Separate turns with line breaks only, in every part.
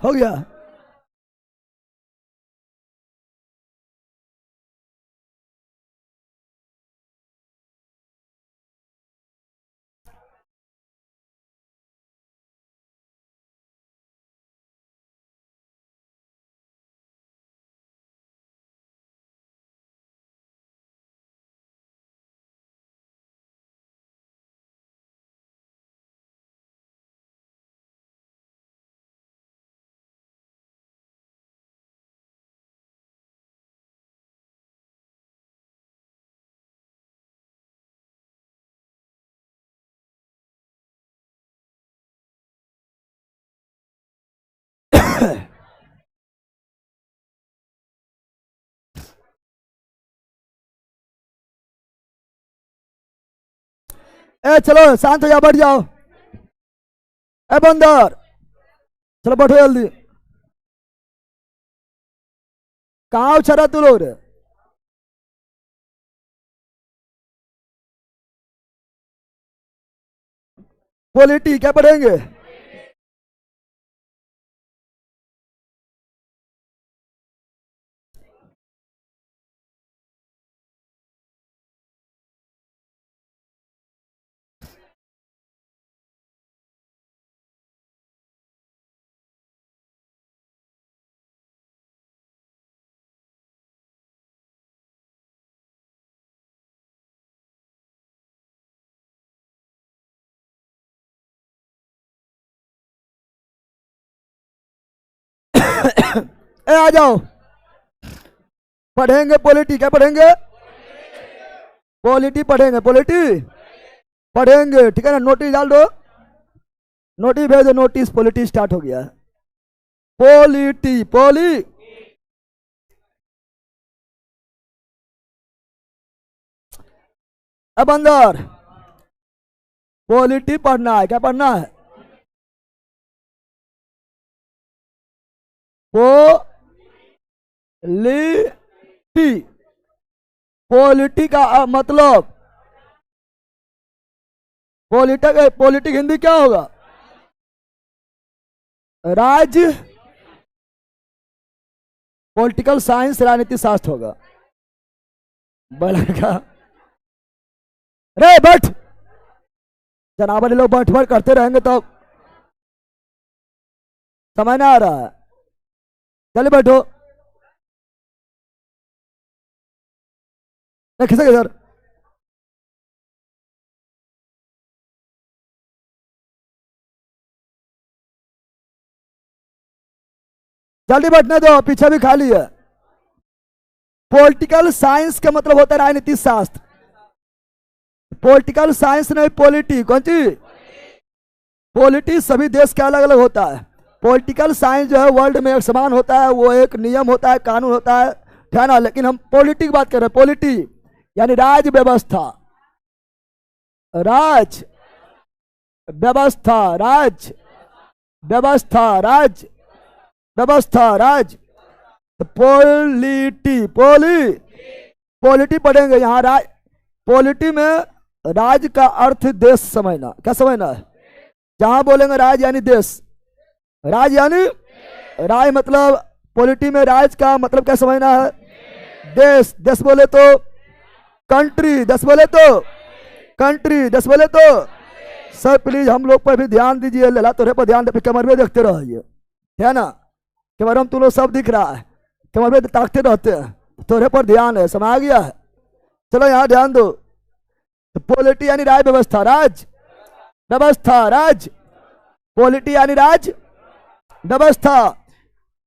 हो गया। ए चलो शांत हो जाओ, बैठ जाओ। ए बंदर, चलो बैठो जल्दी। कहाँ उछरा तू लोग रे? पॉलिटी क्या पढ़ेंगे? ए आ जाओ, पढ़ेंगे पॉलिटी। क्या पढ़ेंगे? पॉलिटी पढ़ेंगे, पॉलिटी पढ़ेंगे, ठीक है ना। नोटिस डाल दो, नोटिस भेज दो, नोटिस पॉलिटी स्टार्ट हो गया है। पॉलिटी पॉली अब अंदर पॉलिटी पढ़ना है। क्या पढ़ना है? पॉलिटी। पॉलिटी का मतलब, पॉलिटिक हिंदी क्या होगा? राज्य, पॉलिटिकल साइंस राजनीति शास्त्र होगा। बड़का रे बैठ, जनाब लोग बैठ बैठ करते रहेंगे तो समझ ना आ रहा है। चलिए बैठो। खिसक सर। जल्दी बैठने दो, पीछे भी खाली है। पॉलिटिकल साइंस का मतलब होता है राजनीति शास्त्र। पॉलिटिकल साइंस नहीं, पॉलिटी। कौन सी? पॉलिटी सभी देश का अलग अलग होता है। पॉलिटिकल साइंस जो है वर्ल्ड में एक समान होता है, वो एक नियम होता है, कानून होता है, ठीक ना। लेकिन हम पॉलिटी की बात कर रहे हैं। पॉलिटी यानी राज व्यवस्था, राज व्यवस्था, राज व्यवस्था, राज व्यवस्था, राज। तो पॉलिटी पॉलिटी पढ़ेंगे यहाँ। राज, पॉलिटी में राज का अर्थ देश समझना। क्या समझना है? जहां बोलेंगे राज यानी देश, राज यानी राज मतलब पॉलिटी में राज का मतलब क्या समझना है? देश। देश बोले तो कंट्री, देश बोले तो कंट्री, देश बोले तो। सर प्लीज हम लोग पर भी ध्यान दीजिए, लला तोरे पर ध्यान दे, कैमरे में देखते रहिए, है ना। कैमरे में तुम लोग सब दिख रहा है, कैमरे में ताकते रहते हैं, तोरे पर ध्यान है, समझ आ गया है। चलो यहाँ ध्यान दो। पॉलिटी यानी राज व्यवस्था, राज व्यवस्था, राज। पॉलिटी यानी राज व्यवस्था।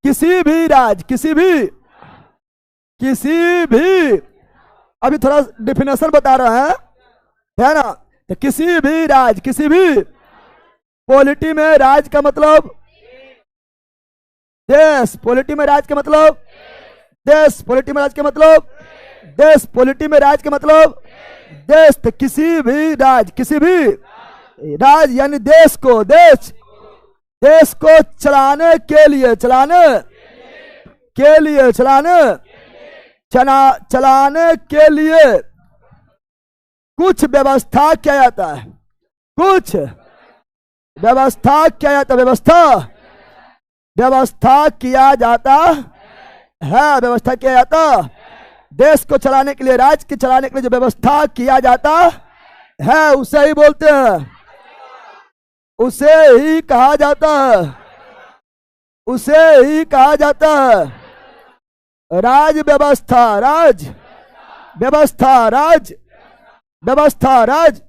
किसी भी राज, किसी भी अभी थोड़ा डिफिनेशन बता रहे हैं, है ना। तो किसी भी राज, किसी भी पॉलिटी में राज का मतलब देश, पॉलिटी में राज का मतलब देश, पॉलिटी में राज का मतलब देश, पॉलिटी में राज का मतलब देश। तो किसी भी राज, किसी भी राज यानी देश को, देश को चलाने के लिए, चलाने के लिए कुछ व्यवस्था किया जाता है, कुछ व्यवस्था किया जाता है। व्यवस्था व्यवस्था किया जाता है, व्यवस्था किया जाता, देश को चलाने के लिए, राज्य को चलाने के लिए जो व्यवस्था किया जाता है उसे ही बोलते हैं, उसे ही कहा जाता है, उसे ही कहा जाता है राज व्यवस्था। राज व्यवस्था, राज व्यवस्था, राज।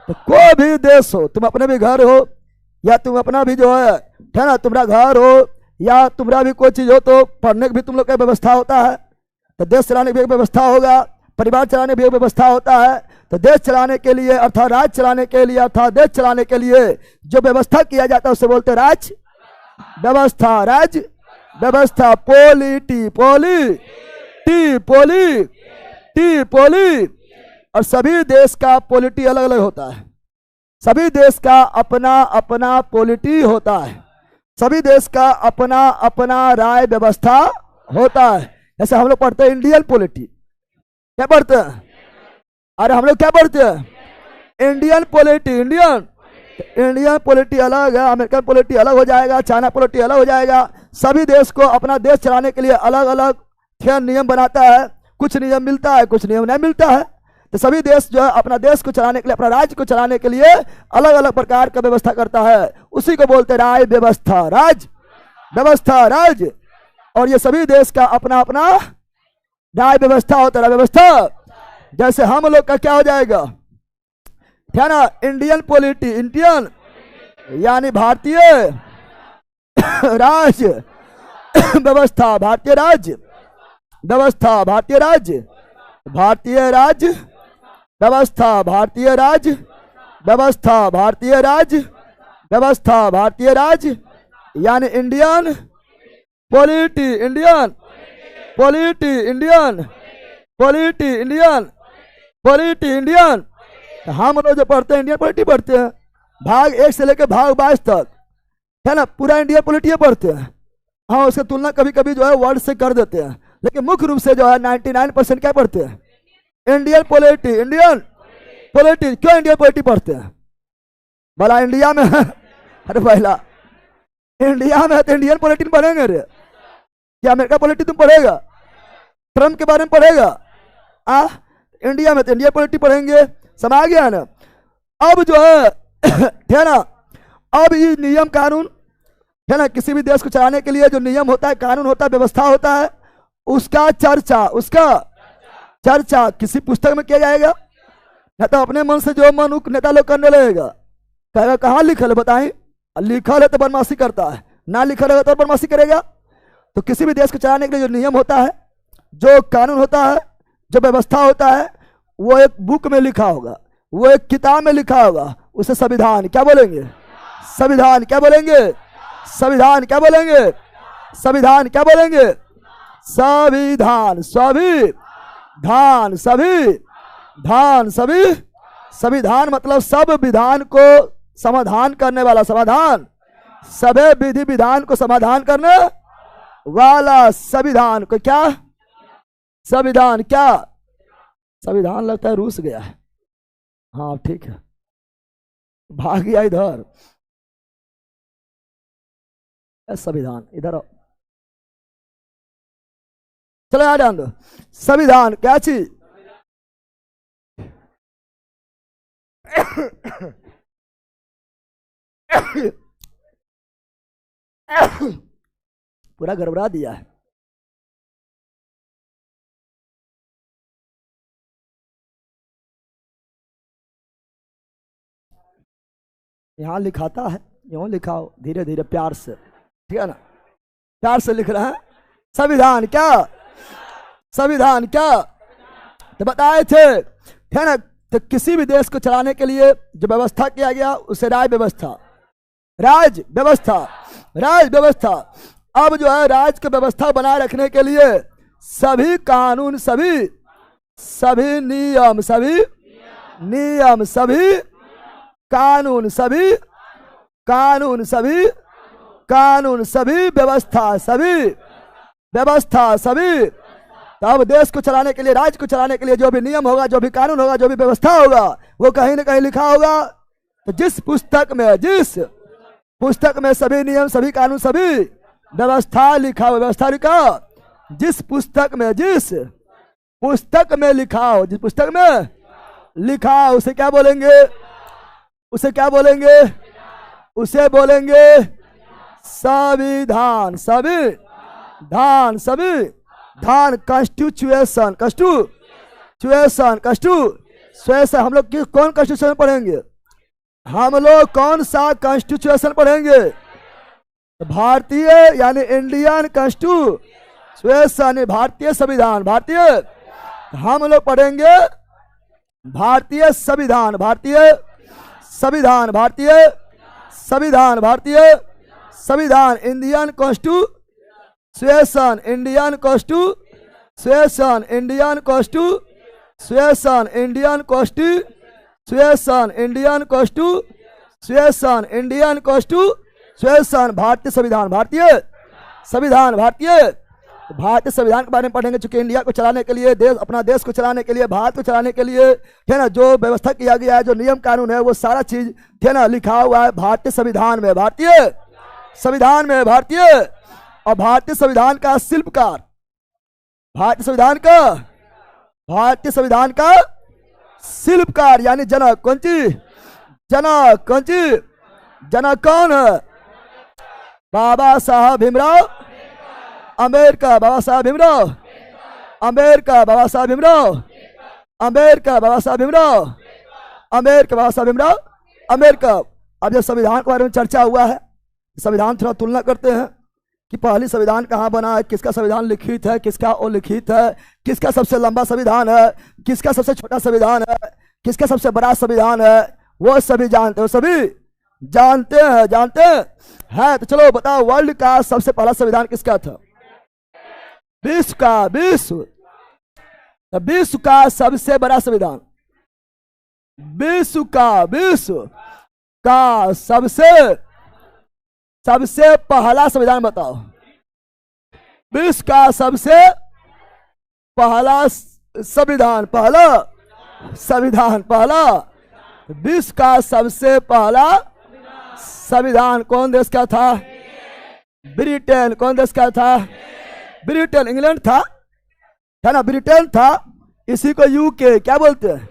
तो कोई भी देश हो, तुम अपने भी घर हो या तुम अपना भी जो है ना, तुम्हारा घर हो या तुम्हारा भी कोई चीज हो, तो पढ़ने की भी तुम लोग का व्यवस्था होता है, तो देश चलाने की भी एक व्यवस्था होगा, परिवार चलाने की भी एक व्यवस्था होता है। तो देश चलाने के लिए अर्थात राज्य चलाने के लिए अर्थात देश चलाने के लिए जो व्यवस्था किया जाता है उसे बोलते हैं राज व्यवस्था। राज व्यवस्था। पोलिटी, पोली टी, पोली टी, पोली। और सभी देश का पॉलिटी अलग अलग होता है, सभी देश का अपना अपना पॉलिटी होता है, सभी देश का अपना अपना राय व्यवस्था होता है। जैसे हम लोग पढ़ते हैं इंडियन पॉलिटी, क्या पढ़ते हैं? अरे हम लोग क्या पढ़ते हैं? Indian polity. इंडियन पॉलिटी अलग है, अमेरिकन पॉलिटी अलग हो जाएगा, चाइना पॉलिटी अलग हो जाएगा। सभी देश को अपना देश चलाने के लिए अलग अलग नियम बनाता है, कुछ नियम मिलता है, कुछ नियम नहीं मिलता है। तो सभी देश जो है अपना देश को चलाने के लिए, अपना राज्य को चलाने के लिए अलग अलग प्रकार का व्यवस्था करता है, उसी को बोलते हैं राय व्यवस्था। राज व्यवस्था, राज। और ये सभी देश का अपना अपना राय व्यवस्था होता है, राय व्यवस्था। जैसे हम लोग का क्या हो जाएगा, क्या ना, इंडियन पॉलिटी, इंडियन यानी भारतीय राज्य व्यवस्था, भारतीय राज्य व्यवस्था, भारतीय राज्य, भारतीय राज्य व्यवस्था, भारतीय राज्य व्यवस्था, भारतीय राज्य व्यवस्था, भारतीय राज्य यानी Indian polity, Indian polity, Indian polity, Indian polity, Indian. हम लोग जो पढ़ते हैं इंडियन पॉलिटी पढ़ते हैं, भाग 1 से लेकर भाग 22 तक, है ना, पूरा इंडियन पॉलिटी पढ़ते हैं। हाँ, उसकी तुलना कभी कभी जो है वर्ड से कर देते हैं, लेकिन मुख्य रूप से जो है 99% क्या पढ़ते हैं? Indian polity, Indian polity. क्यों इंडियन पॉलिटी पढ़ते हैं? भला इंडिया में है, अरे पहला इंडिया में है तो इंडियन पॉलिटी पढ़ेंगे रे, क्या अमेरिका पॉलिटी तुम पढ़ेगा? ट्रम्प के बारे में पढ़ेगा? इंडिया में तो इंडियन पॉलिटी पढ़ेंगे, समझ गया ना। अब जो है ना, अब ये नियम कानून है ना, किसी भी देश को चलाने के लिए जो नियम होता है, कानून होता है, व्यवस्था होता है, उसका चर्चा किसी पुस्तक में किया जाएगा, या तो अपने मन से जो मन नेता लोग करने लगेगा, कहेगा कहाँ लिखल है बताएं, लिखल है तो बदमाशी करता है, ना लिखल है तो बदमाशी करेगा। तो किसी भी देश को चलाने के लिए जो नियम होता है, जो कानून होता है, जो व्यवस्था होता है, वो एक बुक में लिखा होगा, वो एक किताब में लिखा होगा, उसे संविधान क्या बोलेंगे? संविधान क्या बोलेंगे? संविधान क्या बोलेंगे? संविधान क्या बोलेंगे? संविधान, संविधान, संविधान, संविधान मतलब सब विधान को समाधान करने वाला, समाधान, सभी विधि विधान को समाधान करने वाला संविधान को क्या? संविधान क्या? संविधान लगता है रूस गया है, हाँ ठीक है, भाग गया इधर। संविधान इधर आओ, चलो यार जान दो। संविधान क्या चीज? पूरा गड़बड़ा दिया है। यहां लिखाता है, यूं लिखाओ धीरे धीरे प्यार से, ठीक है ना, प्यार से लिख रहे हैं। संविधान क्या? संविधान क्या? तो बताए थे, है ना। तो किसी भी देश को चलाने के लिए जो व्यवस्था किया गया उसे राज व्यवस्था, राज व्यवस्था, राज व्यवस्था। अब जो है राज की व्यवस्था बनाए रखने के लिए सभी कानून, सभी नियम, सभी नियम, सभी कानून, सभी कानून, सभी कानून, सभी व्यवस्था, सभी व्यवस्था, सभी। तो अब देश को चलाने के लिए, राज्य को चलाने के लिए जो भी नियम होगा, जो भी कानून होगा, जो भी व्यवस्था होगा, वो कहीं ना कहीं लिखा होगा। तो जिस पुस्तक में सभी नियम, सभी कानून, सभी व्यवस्था लिखा हो, व्यवस्था लिखा जिस पुस्तक में लिखा हो, जिस पुस्तक में लिखा हो, उसे क्या बोलेंगे? उसे क्या बोलेंगे? उसे बोलेंगे संविधान। संविधान, संविधान, कॉन्स्टिट्यूशन, कॉन्स्टिट्यूशन। हम लोग कौन कॉन्स्टिट्यूशन पढ़ेंगे? हम लोग कौन सा कॉन्स्टिट्यूशन पढ़ेंगे? भारतीय यानी इंडियन कॉन्स्टिट्यूशन, भारतीय संविधान। भारतीय, हम लोग पढ़ेंगे भारतीय संविधान, भारतीय संविधान, भारतीय संविधान, भारतीय संविधान, Indian constitution, Indian constitution, Indian constitution, Indian constitution, Indian constitution, Indian constitution, भारतीय संविधान, भारतीय संविधान, भारतीय संविधान के बारे में पढ़ेंगे। चूंकि इंडिया को चलाने के लिए, देश, अपना देश को चलाने के लिए, भारत को चलाने के लिए, है ना, जो व्यवस्था किया गया है, जो नियम कानून है, वो सारा चीज, है ना, लिखा हुआ है भारतीय संविधान में, भारतीय संविधान में, भारतीय। और भारतीय संविधान का शिल्पकार, भारतीय संविधान का शिल्पकार यानी जनक, कौन सी? जनक, कौन सी? जनक कौन है? बाबा साहब भीमराव अम्बेडकर, बाबा साहब भीमराव अम्बेडकर, बाबा साहब भीमराव अम्बेडकर, बाबा साहब भीमराव अम्बेडकर, बाबा साहब भीमराव अम्बेडकर। अब जब संविधान के बारे में चर्चा हुआ है, संविधान थोड़ा तुलना करते हैं कि पहली संविधान कहाँ बना है, किसका संविधान लिखित है, किसका अलिखित है, किसका सबसे लंबा संविधान है, किसका सबसे छोटा संविधान है, किसका सबसे बड़ा संविधान है, वो सभी जानते हैं, सभी जानते हैं। तो चलो बताओ, वर्ल्ड का सबसे पहला संविधान किसका था? विश्व का सबसे बड़ा संविधान, विश्व का सबसे पहला संविधान बताओ। विश्व का सबसे पहला संविधान, विश्व का सबसे पहला संविधान कौन देश का था? ब्रिटेन। कौन देश का था? ब्रिटेन। इंग्लैंड था, है ना, ब्रिटेन था। इसी को यूके क्या बोलते हैं?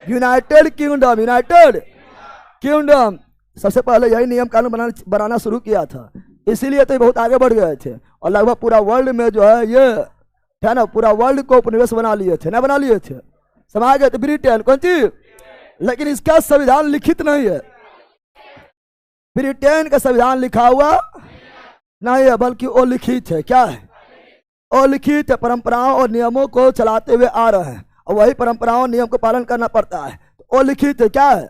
United kingdom, United kingdom. सबसे पहले यही नियम कानून बनाना शुरू किया था, इसीलिए तो बहुत आगे बढ़ गए थे और लगभग पूरा वर्ल्ड में जो है ये, है ना, पूरा वर्ल्ड को उपनिवेश बना लिए थे, समा गए थे। ब्रिटेन कौन सी? लेकिन इसका संविधान लिखित नहीं है। ब्रिटेन का संविधान लिखा हुआ नहीं है, बल्कि वो लिखित है। क्या है? वो लिखित है। परंपराओं और नियमों को चलाते हुए आ रहे हैं और वही परंपराओं और नियम को पालन करना पड़ता है। वो लिखित है। क्या है?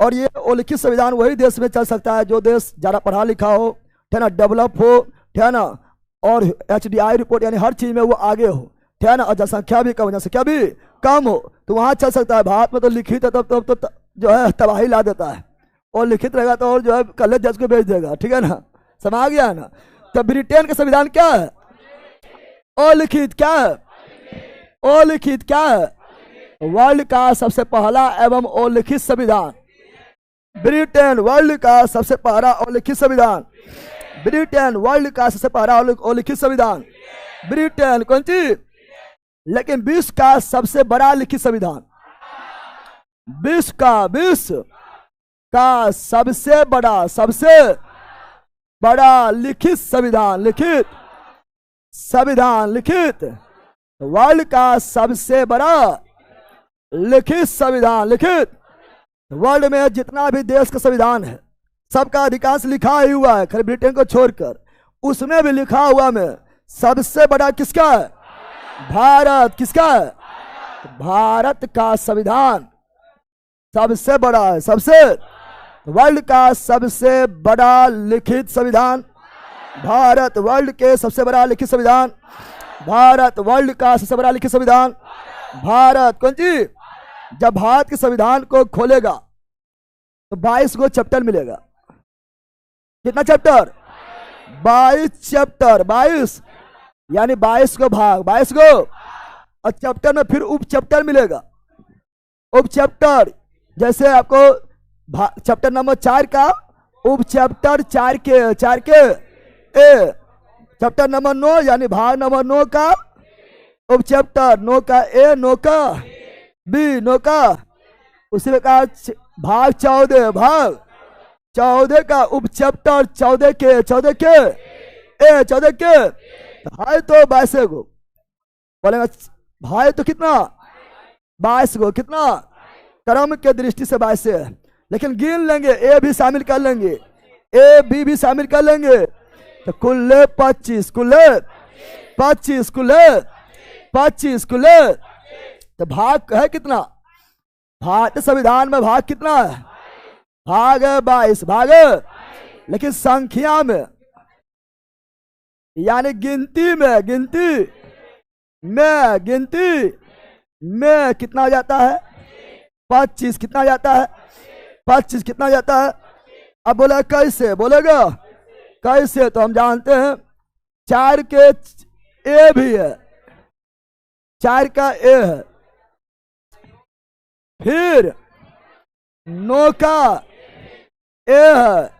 और ये वो लिखित संविधान वही देश में चल सकता है जो देश ज्यादा पढ़ा लिखा हो, है ना, डेवलप हो, है ना, और HDI रिपोर्ट यानी हर चीज में वो आगे हो, है ना, और जनसंख्या भी कम हो, तो वहां चल सकता है। भारत में तो लिखित है, तब तो जो है तबाही ला देता है, और लिखित रहेगा तो और जो है कल जज को भेज देगा। ठीक है ना, समझ गया है ना। तो ब्रिटेन का संविधान क्या है? अलिखित। क्या है? अलिखित। क्या है? वर्ल्ड का सबसे पहला एवं अलिखित संविधान ब्रिटेन। वर्ल्ड का सबसे पहला अलिखित संविधान ब्रिटेन। वर्ल्ड का सबसे पहला अलिखित संविधान ब्रिटेन। कौन सी? लेकिन विश्व का सबसे बड़ा लिखित संविधान, विश्व का सबसे बड़ा लिखित संविधान वर्ल्ड का सबसे बड़ा लिखित संविधान वर्ल्ड में जितना भी देश का संविधान है सबका अधिकांश लिखा ही हुआ है, खाली ब्रिटेन को छोड़कर। उसमें भी लिखा हुआ में सबसे बड़ा किसका है? भारत। किसका है? भारत का संविधान सबसे बड़ा है। सबसे वर्ल्ड का सबसे बड़ा लिखित संविधान भारत। वर्ल्ड के सबसे बड़ा लिखित संविधान भारत। वर्ल्ड का सबसे बड़ा लिखित संविधान भारत। कौन सी? जब भारत के संविधान को खोलेगा तो 22 गो चैप्टर मिलेगा। कितना चैप्टर? 22 चैप्टर। 22 यानी 22 को भाग, 22 गो। और चैप्टर में फिर उप चैप्टर मिलेगा। उप चैप्टर जैसे आपको चैप्टर नंबर 4 का उप चैप्टर 4 के ए, चैप्टर नंबर 9 यानी भाग नंबर 9 का उप चैप्टर, 9 का ए, 9 का बी, 9 का उसी प्रकार भाग 14, भाग 14 का उप चैप्टर 14 के ए, 14 के भाई तो 22 गो बोलेगा, भाई तो कितना 22 गो, कितना क्रम के दृष्टि से 22 है, लेकिन गिन लेंगे, ए भी शामिल कर लेंगे, ए बी भी शामिल कर लेंगे, तो कुल 25, कुल 25, कुल 25, कुल तो भाग है कितना, भारतीय संविधान में भाग कितना है, भाग है 22, भाग है, लेकिन संख्या में यानी गिनती में, गिनती में कितना जाता है, 25 कितना जाता है, 25 कितना जाता है। अब बोला कैसे, बोलेगा कैसे, तो हम जानते हैं 4 के ए भी है, 4 का ए है, फिर 9 का ए है,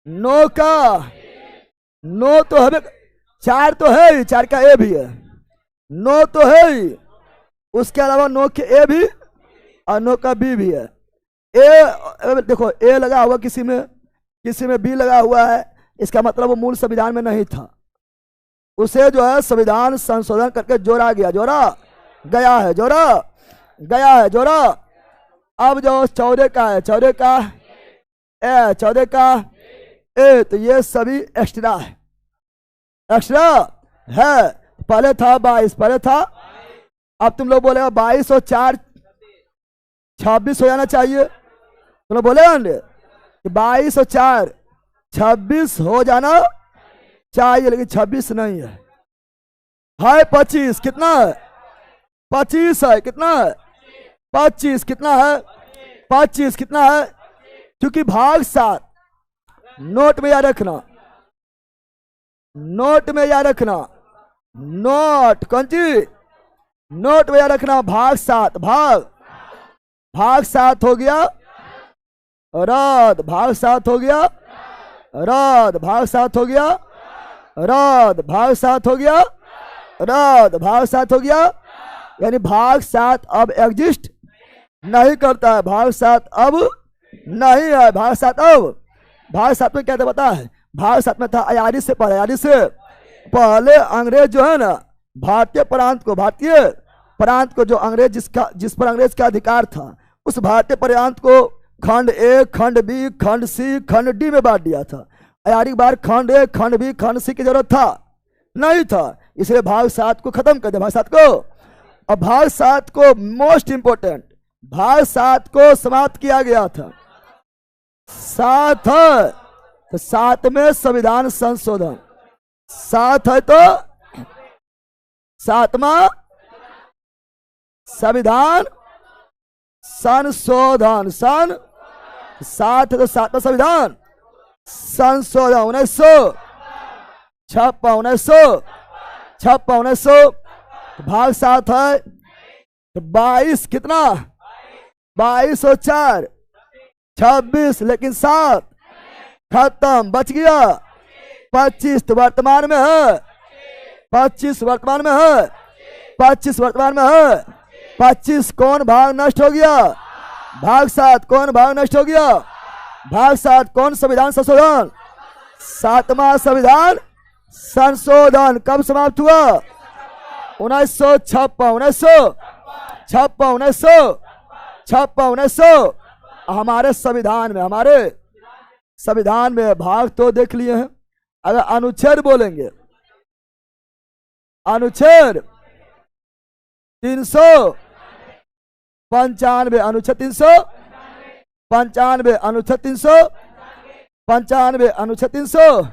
9 का 9 तो है, 4 तो है ही, 4 का ए भी है, 9 तो है ही, उसके अलावा 9 के ए भी और 9 का बी भी है। ए देखो, ए लगा हुआ किसी में बी लगा हुआ है, इसका मतलब वो मूल संविधान में नहीं था, उसे जो है संविधान संशोधन करके जोड़ा गया है, जोड़ा। अब जो 14 का है, 14 का ए, 14 का ए, तो ये सभी एक्स्ट्रा है। पहले था 22, पहले था, अब तुम लोग बोलेगा 22 और 4 26 हो जाना चाहिए, तुम लोग बोलेगा 22 और 4 26 हो जाना चाहिए, लेकिन 26 नहीं है, 25 कितना है, 25 है, कितना है 25, कितना है 25, कितना है, क्योंकि भाग 7 नोट में याद रखना, नोट में याद रखना, नोट कौन चीज, नोट में याद रखना, भाग 7, भाग 7 हो गया रद्द, भाग 7 हो गया रद्द, भाग 7 हो गया रद्द, भाग 7 हो गया रद्द, भाग 7 हो गया, यानी भाग 7 अब एग्जिस्ट नहीं करता है, भाग 7 अब नहीं है, भाग 7 अब, भाग 7 में क्या था पता है, भाग 7 में था अयारी से पहले अंग्रेज जो है ना, भारतीय प्रांत को जो अंग्रेज जिस पर अंग्रेज का अधिकार था, उस भारतीय प्रांत को खंड ए, खंड बी, खंड सी, खंड डी में बांट दिया था। अयारी बार खंड ए, खंड बी, खंड सी की जरूरत नहीं था, इसलिए भाग 7 को खत्म कर दिया, भाग 7 को। अब भाग 7 को मोस्ट इंपोर्टेंट, भाग 7 को समाप्त किया गया था, 7 है तो 7 में संविधान संशोधन, 7 है तो 7वां संविधान संशोधन, 7 है तो 7वां संविधान संशोधन 1956 भाग 7 है तो 22 कितना, 22 और 4 26, लेकिन 7 खत्म, बच गया 25 तो वर्तमान में है, 25 वर्तमान में है, 25 वर्तमान में है, 25 कौन भाग नष्ट हो गया, भाग 7 कौन भाग नष्ट हो गया, भाग 7 कौन संविधान संशोधन, 7वां संविधान संशोधन कब समाप्त हुआ, 1956 हमारे संविधान में भाग तो देख लिए हैं। अगर अनुच्छेद बोलेंगे, अनुच्छेद 395, अनुच्छेद 395, अनुच्छेद 395, अनुच्छेद 300,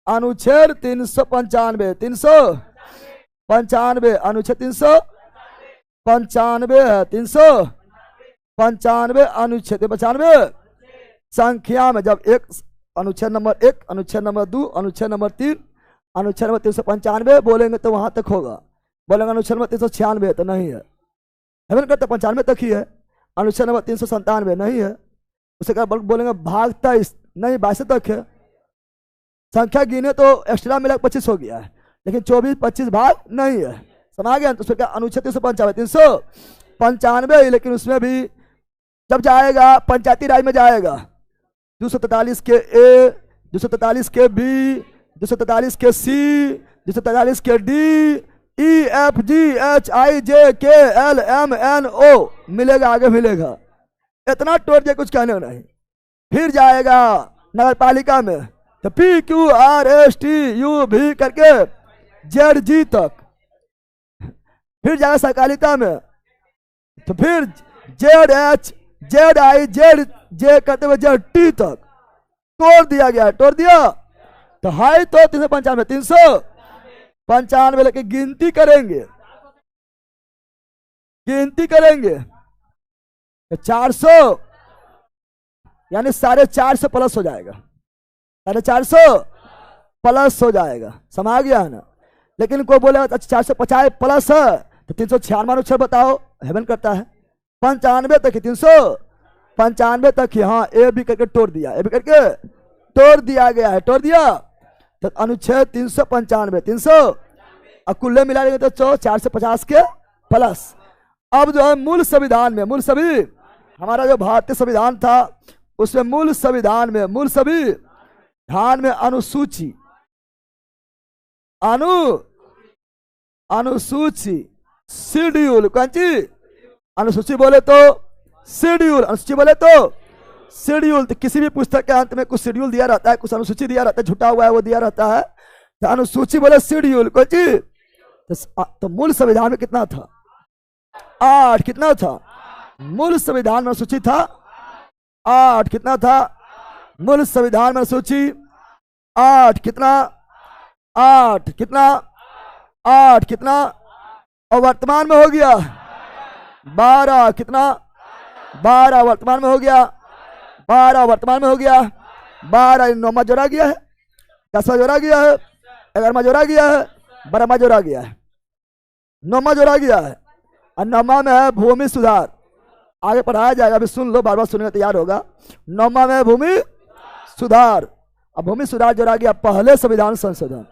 अनुच्छेद 395, 395, अनुच्छेद 395 है, 395 अनुच्छेद 95 संख्या में जब एक अनुच्छेद नंबर 1, अनुच्छेद नंबर 2, अनुच्छेद नंबर 3, अनुच्छेद नंबर 395 बोलेंगे तो वहां तक होगा, बोलेंगे अनुच्छेद नंबर 396 तो नहीं है, हेवन करते 95 तक ही है, अनुच्छेद नंबर 397 नहीं है, उसे क्या बोलेंगे भाग 23 नहीं 22 तक है, संख्या गिने तो एक्स्ट्रा मिला 25 हो गया है, लेकिन 24-25 भाग नहीं है, समझ गया। तो उसमें क्या अनुच्छेद 395, लेकिन उसमें भी जब जाएगा पंचायती राज में जाएगा 243 के ए, 243 के बी, 243 के C, 243 K D, E F G H I J K L M N O मिलेगा, आगे मिलेगा, इतना टोट दिया, कुछ कहने नहीं। फिर जाएगा नगर पालिका में तो P Q R S T U भी करके जेड जी तक। फिर जाएगा सहकारिता में तो फिर Z H Z I Z J करते हुए जेड टी तक तोड़ दिया गया, तोड़ दिया। तो हाई तो 395 लेके गिनती करेंगे, गिनती करेंगे तो 400 यानी 450 प्लस हो जाएगा, 450 प्लस हो जाएगा, समझ गया है ना। लेकिन कोई बोले अच्छा 450 प्लस है तो 396 अनुच्छेद बताओ, हेवन करता है 95 तक ही, 395 तक ही, हाँ ए भी करके तोड़ दिया, ए भी करके तोड़ दिया गया है, तोड़ दिया। तो अनुच्छेद 395 300 और कुल्ले मिला लेंगे तो 450 के प्लस। अब जो है मूल संविधान में, मूल सभी हमारा जो भारतीय संविधान था उसमें मूल संविधान में, मूल संविधान में अनुसूची अनुसूची शेड्यूल, कौन सी अनुसूची बोले तो शेड्यूल, अनुसूची बोले तो शेड्यूल। तो किसी भी पुस्तक के अंत में कुछ शेड्यूल दिया रहता है, कुछ अनुसूची दिया रहता है, झूठा हुआ है वो दिया रहता है, तो अनुसूची बोले शेड्यूल, कौन सी। तो मूल संविधान में कितना था, 8, कितना था मूल संविधान में अनुसूची था 8, कितना था मूल संविधान में अनुसूची 8, कितना 8, कितना 8, कितना, और वर्तमान में हो गया 12, कितना 12 वर्तमान में हो गया, 12 वर्तमान में हो गया, 12 9वां जोड़ा गया है, 10वां जोड़ा गया है, 11वां जोड़ा गया है, 12वां जोड़ा गया है, 9वां जोड़ा गया है, और 9वां में है भूमि सुधार। आगे पढ़ाया जाएगा, अभी सुन लो, बार बार सुनने तैयार होगा। 9वां में भूमि सुधार। अब भूमि सुधार जोड़ा गया पहले संविधान संशोधन,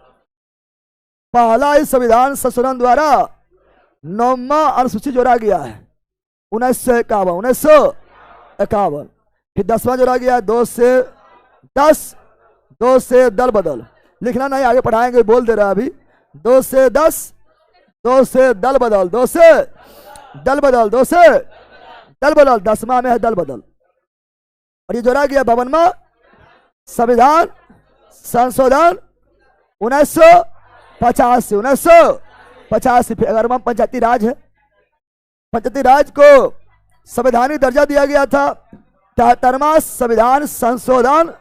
पहला ही संविधान संशोधन द्वारा 9वां अनुसूची जोड़ा गया है 1951। फिर 10वां जोड़ा गया 2 से 10, 2 से दल बदल, लिखना नहीं आगे पढ़ाएंगे, बोल दे रहा अभी, 2 से 10, 2 से दल बदल, 2 से दल बदल, 2 से दल बदल, 10वां में है दल बदल। और ये जोड़ा गया 52वां संविधान संशोधन 1985। फिर 11वां पंचायती राज है, पंचायती राज को संवैधानिक दर्जा दिया गया था। 73वां संविधान संशोधन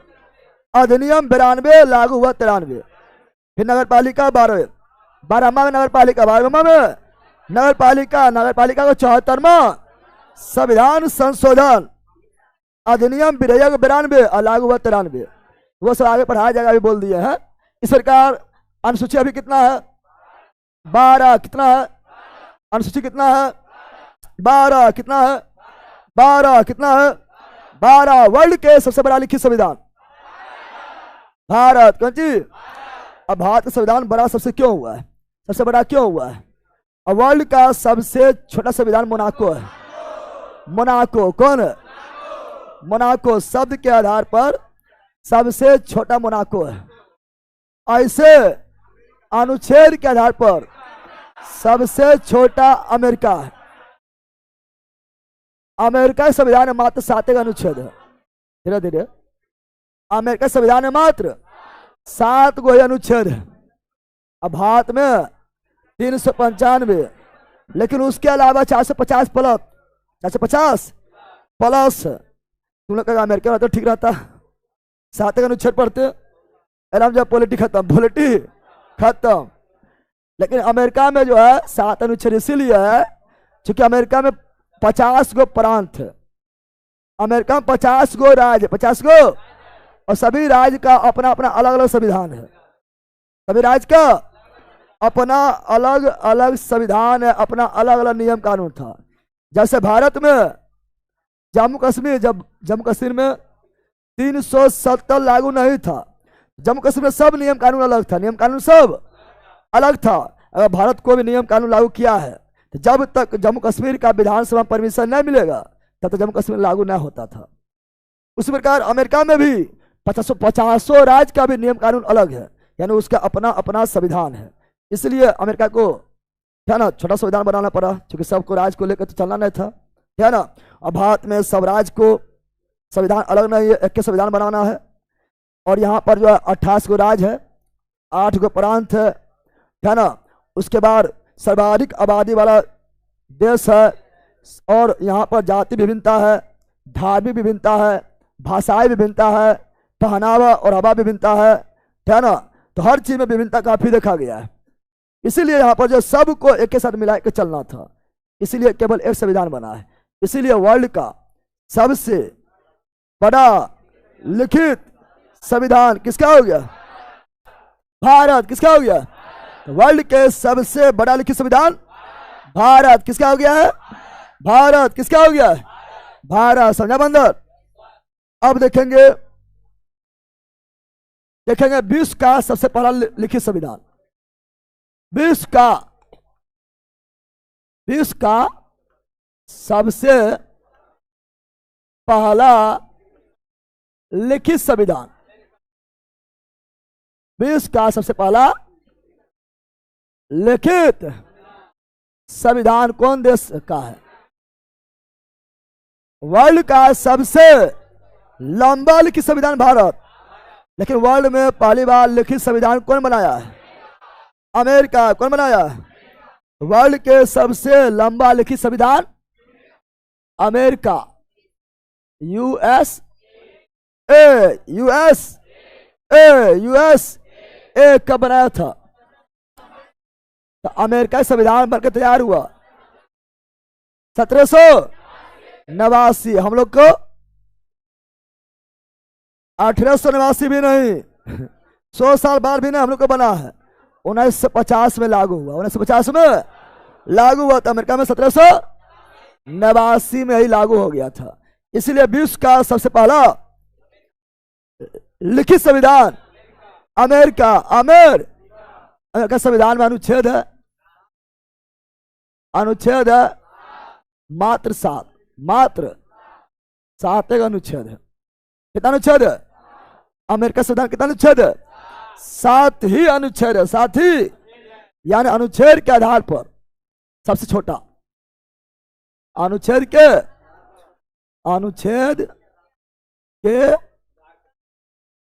अधिनियम 92 लागू हुआ 93। फिर नगर पालिका 12वां में नगर पालिका, 12वां में नगर पालिका को 74वां संविधान संशोधन अधिनियम 92 और लागू हुआ 93। वो सब आगे पढ़ाया जाएगा, अभी बोल दिए हैं। इस प्रकार अनुसूची अभी कितना है 12, कितना है अनुसूची कितना है 12, कितना है 12, कितना है 12। वर्ल्ड के सबसे बड़ा लिखित संविधान भारत, कौन सी। अब भारत का संविधान बड़ा सबसे क्यों हुआ है, सबसे बड़ा क्यों हुआ है। और वर्ल्ड का सबसे छोटा संविधान मोनाको है। मोनाको कौन है, मोनाको शब्द के आधार पर सबसे छोटा मोनाको है। ऐसे अनुच्छेद के आधार पर सबसे छोटा अमेरिका है। अमेरिका संविधान में मात्र 7 अनुच्छेद है। धीरे धीरे अमेरिका संविधान में मात्र 7 गो अनुच्छेद है। अब भारत में 395, लेकिन उसके अलावा 450 प्लस, 450 प्लस। तुम लोग कहा अमेरिका में तो ठीक रहता, 7 अनुच्छेद पढ़ते, आराम जब पॉलिटी खत्म, पॉलिटी खत्म। लेकिन अमेरिका में जो है 7 अनुच्छेद इसीलिए है क्योंकि अमेरिका में 50 गो प्रांत है। अमेरिका में 50 गो राज्य, 50 गो, और सभी राज्य का अपना अपना अलग अलग संविधान है। सभी राज्य का अपना अलग अलग संविधान है, अपना अलग अलग नियम कानून था। जैसे भारत में जम्मू कश्मीर, जब जम्मू कश्मीर में 370 लागू नहीं था जम्मू कश्मीर में सब नियम कानून अलग था, नियम कानून सब अलग था। अगर भारत को भी नियम कानून लागू किया है तो जब तक जम्मू कश्मीर का विधानसभा परमिशन नहीं मिलेगा तब तक जम्मू कश्मीर लागू नहीं होता था। उसी प्रकार अमेरिका में भी 50 राज्य का भी नियम कानून अलग है, यानी उसका अपना अपना संविधान है। इसलिए अमेरिका को है ना छोटा संविधान बनाना पड़ा, क्योंकि सबको राज्य को लेकर तो चलना नहीं था, है ना। और भारत में सब राज्य को संविधान अलग नहीं है, एक के संविधान बनाना है। और यहाँ पर जो है 28 को राज्य है, 8 को प्रांत है ना। उसके बाद सर्वाधिक आबादी वाला देश है, और यहाँ पर जाति विभिन्नता है, धार्मिक विभिन्नता है, भाषाई विभिन्नता है, पहनावा और हवा विभिन्नता है ना। तो हर चीज में विभिन्नता काफी देखा गया है। इसीलिए यहाँ पर जो सबको एक के साथ मिला के चलना था, इसीलिए केवल एक संविधान बना है। इसीलिए वर्ल्ड का सबसे बड़ा लिखित संविधान किसका हो गया? भारत। किसका हो गया? वर्ल्ड के सबसे बड़ा लिखित संविधान भारत। किसका हो गया है? भारत। किसका हो गया? भारत। समझा बंदर? अब देखेंगे विश्व का सबसे पहला लिखित संविधान। विश्व का सबसे पहला लिखित संविधान। विश्व का सबसे पहला लिखित संविधान कौन देश का है? वर्ल्ड का सबसे लंबा लिखित संविधान भारत। लेकिन वर्ल्ड में पहली बार लिखित संविधान कौन बनाया है? अमेरिका। कौन बनाया है? वर्ल्ड के सबसे लंबा लिखित संविधान अमेरिका। यूएस ए कब बनाया था? तो अमेरिका संविधान बनकर तैयार हुआ 1789। हम लोग को 1889 भी नहीं, 100 साल बाद भी नहीं हम लोग को बना है। 1950 में लागू हुआ। 1950 में लागू हुआ तो अमेरिका में 1789 में ही लागू हो गया था। इसलिए विश्व का सबसे पहला लिखित संविधान अमेरिका। अमेरिका संविधान में अनुच्छेद है मात्र 7 एक अनुच्छेद है। कितना अनुच्छेद है? अमेरिका संविधान कितना अनुच्छेद है? 7 ही अनुच्छेद है। 7 ही, यानी अनुच्छेद के आधार पर सबसे छोटा। अनुच्छेद के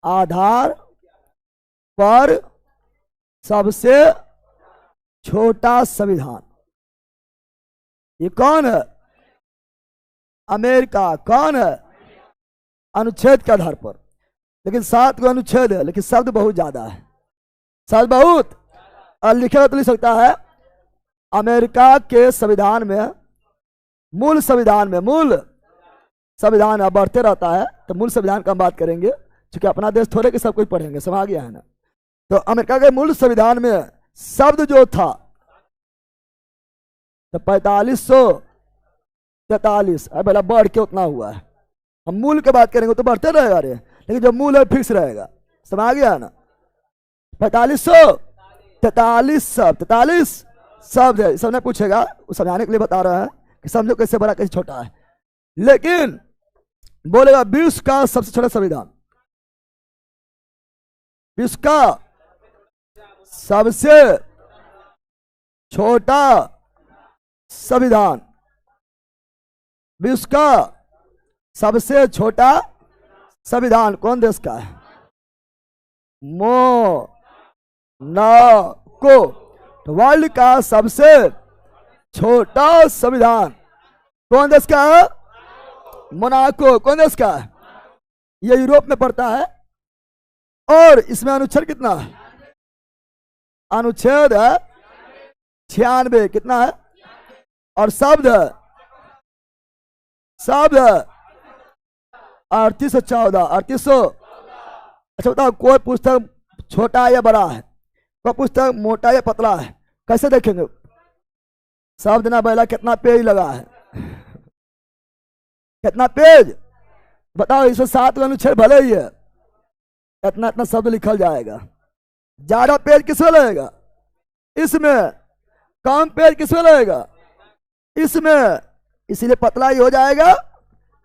आधार पर सबसे छोटा संविधान। ये कौन है? अमेरिका। कौन है? अनुच्छेद के आधार पर। लेकिन 7 को अनुच्छेद है, लेकिन शब्द बहुत ज्यादा है। शब्द बहुत, और लिखे तो लिख सकता है अमेरिका के संविधान में, मूल संविधान अब बढ़ते रहता है तो मूल संविधान का हम बात करेंगे, क्योंकि अपना देश थोड़े के सब कुछ पढ़ेंगे, समझ गया है ना। तो अमेरिका के मूल संविधान में शब्द जो था तो 4543, अब पहला बढ़ के उतना हुआ है। हम मूल की बात करेंगे तो बढ़ते रहेगा रे, लेकिन जो मूल है फिक्स रहेगा, समझ गया ना। 4543 शब्द है। सबने पूछेगा, वो समझाने के लिए बता रहा है कि समझो कैसे बड़ा कैसे छोटा है। लेकिन बोलेगा विश्व का सबसे छोटा संविधान। विश्व का सबसे छोटा संविधान। विश्व का सबसे छोटा संविधान कौन देश का है? मोनाको। तो वर्ल्ड का सबसे छोटा संविधान कौन देश का है? मोनाको। कौन देश का है? ये यूरोप में पड़ता है। और इसमें अनुच्छेद कितना है? अनुच्छेद है 96। कितना है? और शब्द 3814। 3800। अच्छा बताओ, कोई पुस्तक छोटा या बड़ा है, कोई पुस्तक मोटा या पतला है, कैसे देखेंगे? शब्द ना पहला कितना पेज लगा है, कितना पेज बताओ। 107 अनुच्छेद भले ही है, इतना इतना शब्द लिखल जाएगा। ज्यादा पेज किसमें लगेगा? इसमें। कम पेज किसमें लगेगा? इसमें। इसीलिए पतला ही हो जाएगा,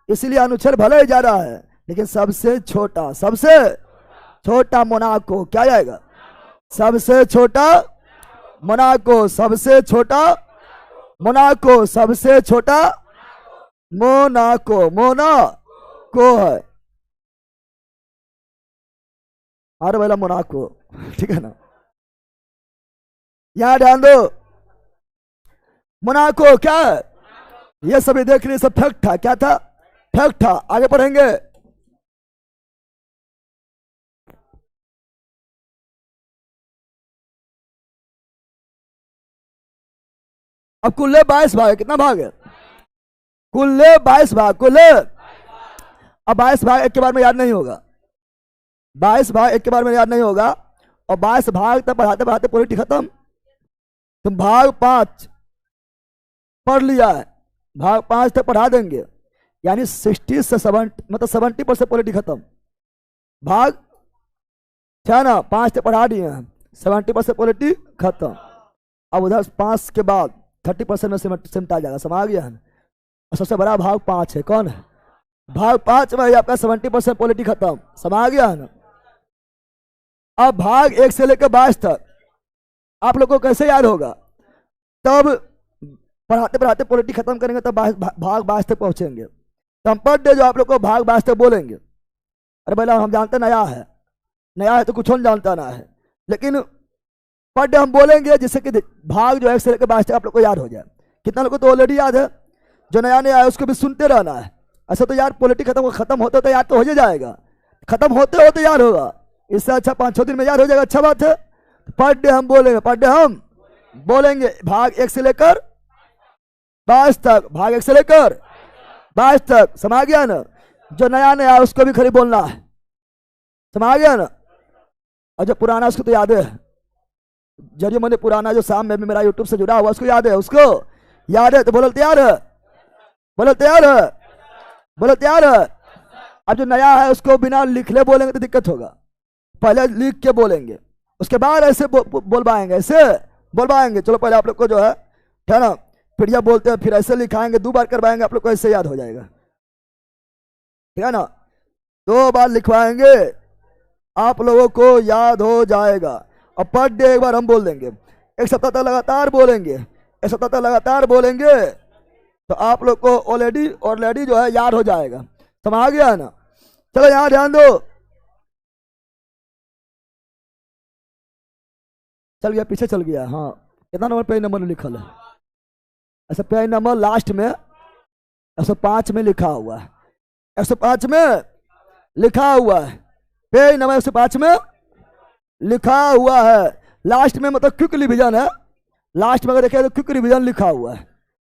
इसीलिए अनुच्छेद भले ही ज्यादा है लेकिन सबसे छोटा मोनाको क्या जाएगा? सबसे छोटा मोनाको, सबसे छोटा मोनाको, सबसे छोटा मोनाको, मोनाको है। अरे वाला मोनाको, ठीक है ना? यहां ध्यान दो, मोनाको क्या है? ये सभी देख रहे, सब फैक्ट था। क्या था? फैक्ट था। आगे पढ़ेंगे। अब कुल्ले 22 भाग है। कितना भाग है? कुल्ले 22 भाग। कुल्ले अब 22 भाग एक के बार में याद नहीं होगा। 22 भाग एक के बार में याद नहीं होगा। और 22 भाग तक पढ़ाते पढ़ाते पूरी खत्म। तुम भाग 5 पढ़ लिया है, भाग 5 तक पढ़ा देंगे, यानी 60 से 70 मतलब 70% पॉलिटी खत्म। भाग क्या ना 5 तक पढ़ा दिए हैं, 70% पॉलिटी खत्म। अब उधर 5 के बाद 30% में सिमटा जाएगा। समझ गया है? और सबसे बड़ा भाग 5 है। कौन है? भाग 5 में आपका 70% पॉलिटी खत्म। समझ गया है ना? अब भाग 1 से लेकर 22 तक आप लोगों को कैसे याद होगा? तब पढ़ाते पढ़ाते पॉलिटी खत्म करेंगे तब भाग 22 तक पहुंचेंगे। तो हम पर डे जो आप लोग को भाग 22 तक बोलेंगे। अरे भैया हम जानते नया है तो कुछ नहीं जानता ना है, लेकिन पर डे हम बोलेंगे जिससे कि भाग जो 1 से लेकर 22 तक आप लोग को याद हो जाए। कितना लोगों को तो ऑलरेडी याद है, जो नया नया है उसको भी सुनते रहना है। ऐसा तो यार पॉलिटी खत्म होते तो याद तो हो जाएगा, खत्म होते होते याद होगा। इससे अच्छा 5-6 दिन में याद हो जाएगा। अच्छा बात है। पर डे हम बोलेंगे, पर डे हम बोलेंगे भाग 1 से लेकर 22 तक, भाग 1 से लेकर 22 तक। समझ गया ना? जो नया नया है उसको भी खरी बोलना है। समझ गया ना? और जो पुराना उसको तो याद है, जरिए मैंने पुराना जो शाम में भी मेरा यूट्यूब से जुड़ा हुआ उसको याद है, उसको याद है तो बोलो तैयार है, बोलो तैयार है, बोलो तैयार है। अब जो नया है उसको बिना लिखले बोलेंगे तो दिक्कत होगा। पहले लिख के बोलेंगे, उसके बाद ऐसे बोल पाएंगे, ऐसे बोल पाएंगे। चलो पहले आप लोग को जो है ना फिर बोलते हैं, फिर ऐसे लिखाएंगे, 2 बार करवाएंगे, आप लोग को ऐसे याद हो जाएगा। ठीक है ना? 2 बार लिखवाएंगे, आप लोगों को याद हो जाएगा। और पर डे एक बार हम बोल देंगे, 1 सप्ताह तक लगातार बोलेंगे, 1 सप्ताह तक लगातार बोलेंगे तो आप लोग को ऑलरेडी जो है याद हो जाएगा। समझ गया ना? चलो यहां ध्यान दो। चल गया, पीछे चल गया। हाँ, कितना नंबर पेज नंबर लिखा है? ऐसा पेज नंबर लास्ट में 105 में लिखा हुआ है। 105 में लिखा हुआ है, पेज नंबर 105 में लिखा हुआ है। लास्ट में मतलब क्विक रिवीजन है। लास्ट में अगर देखें तो क्विक रिवीजन लिखा हुआ है।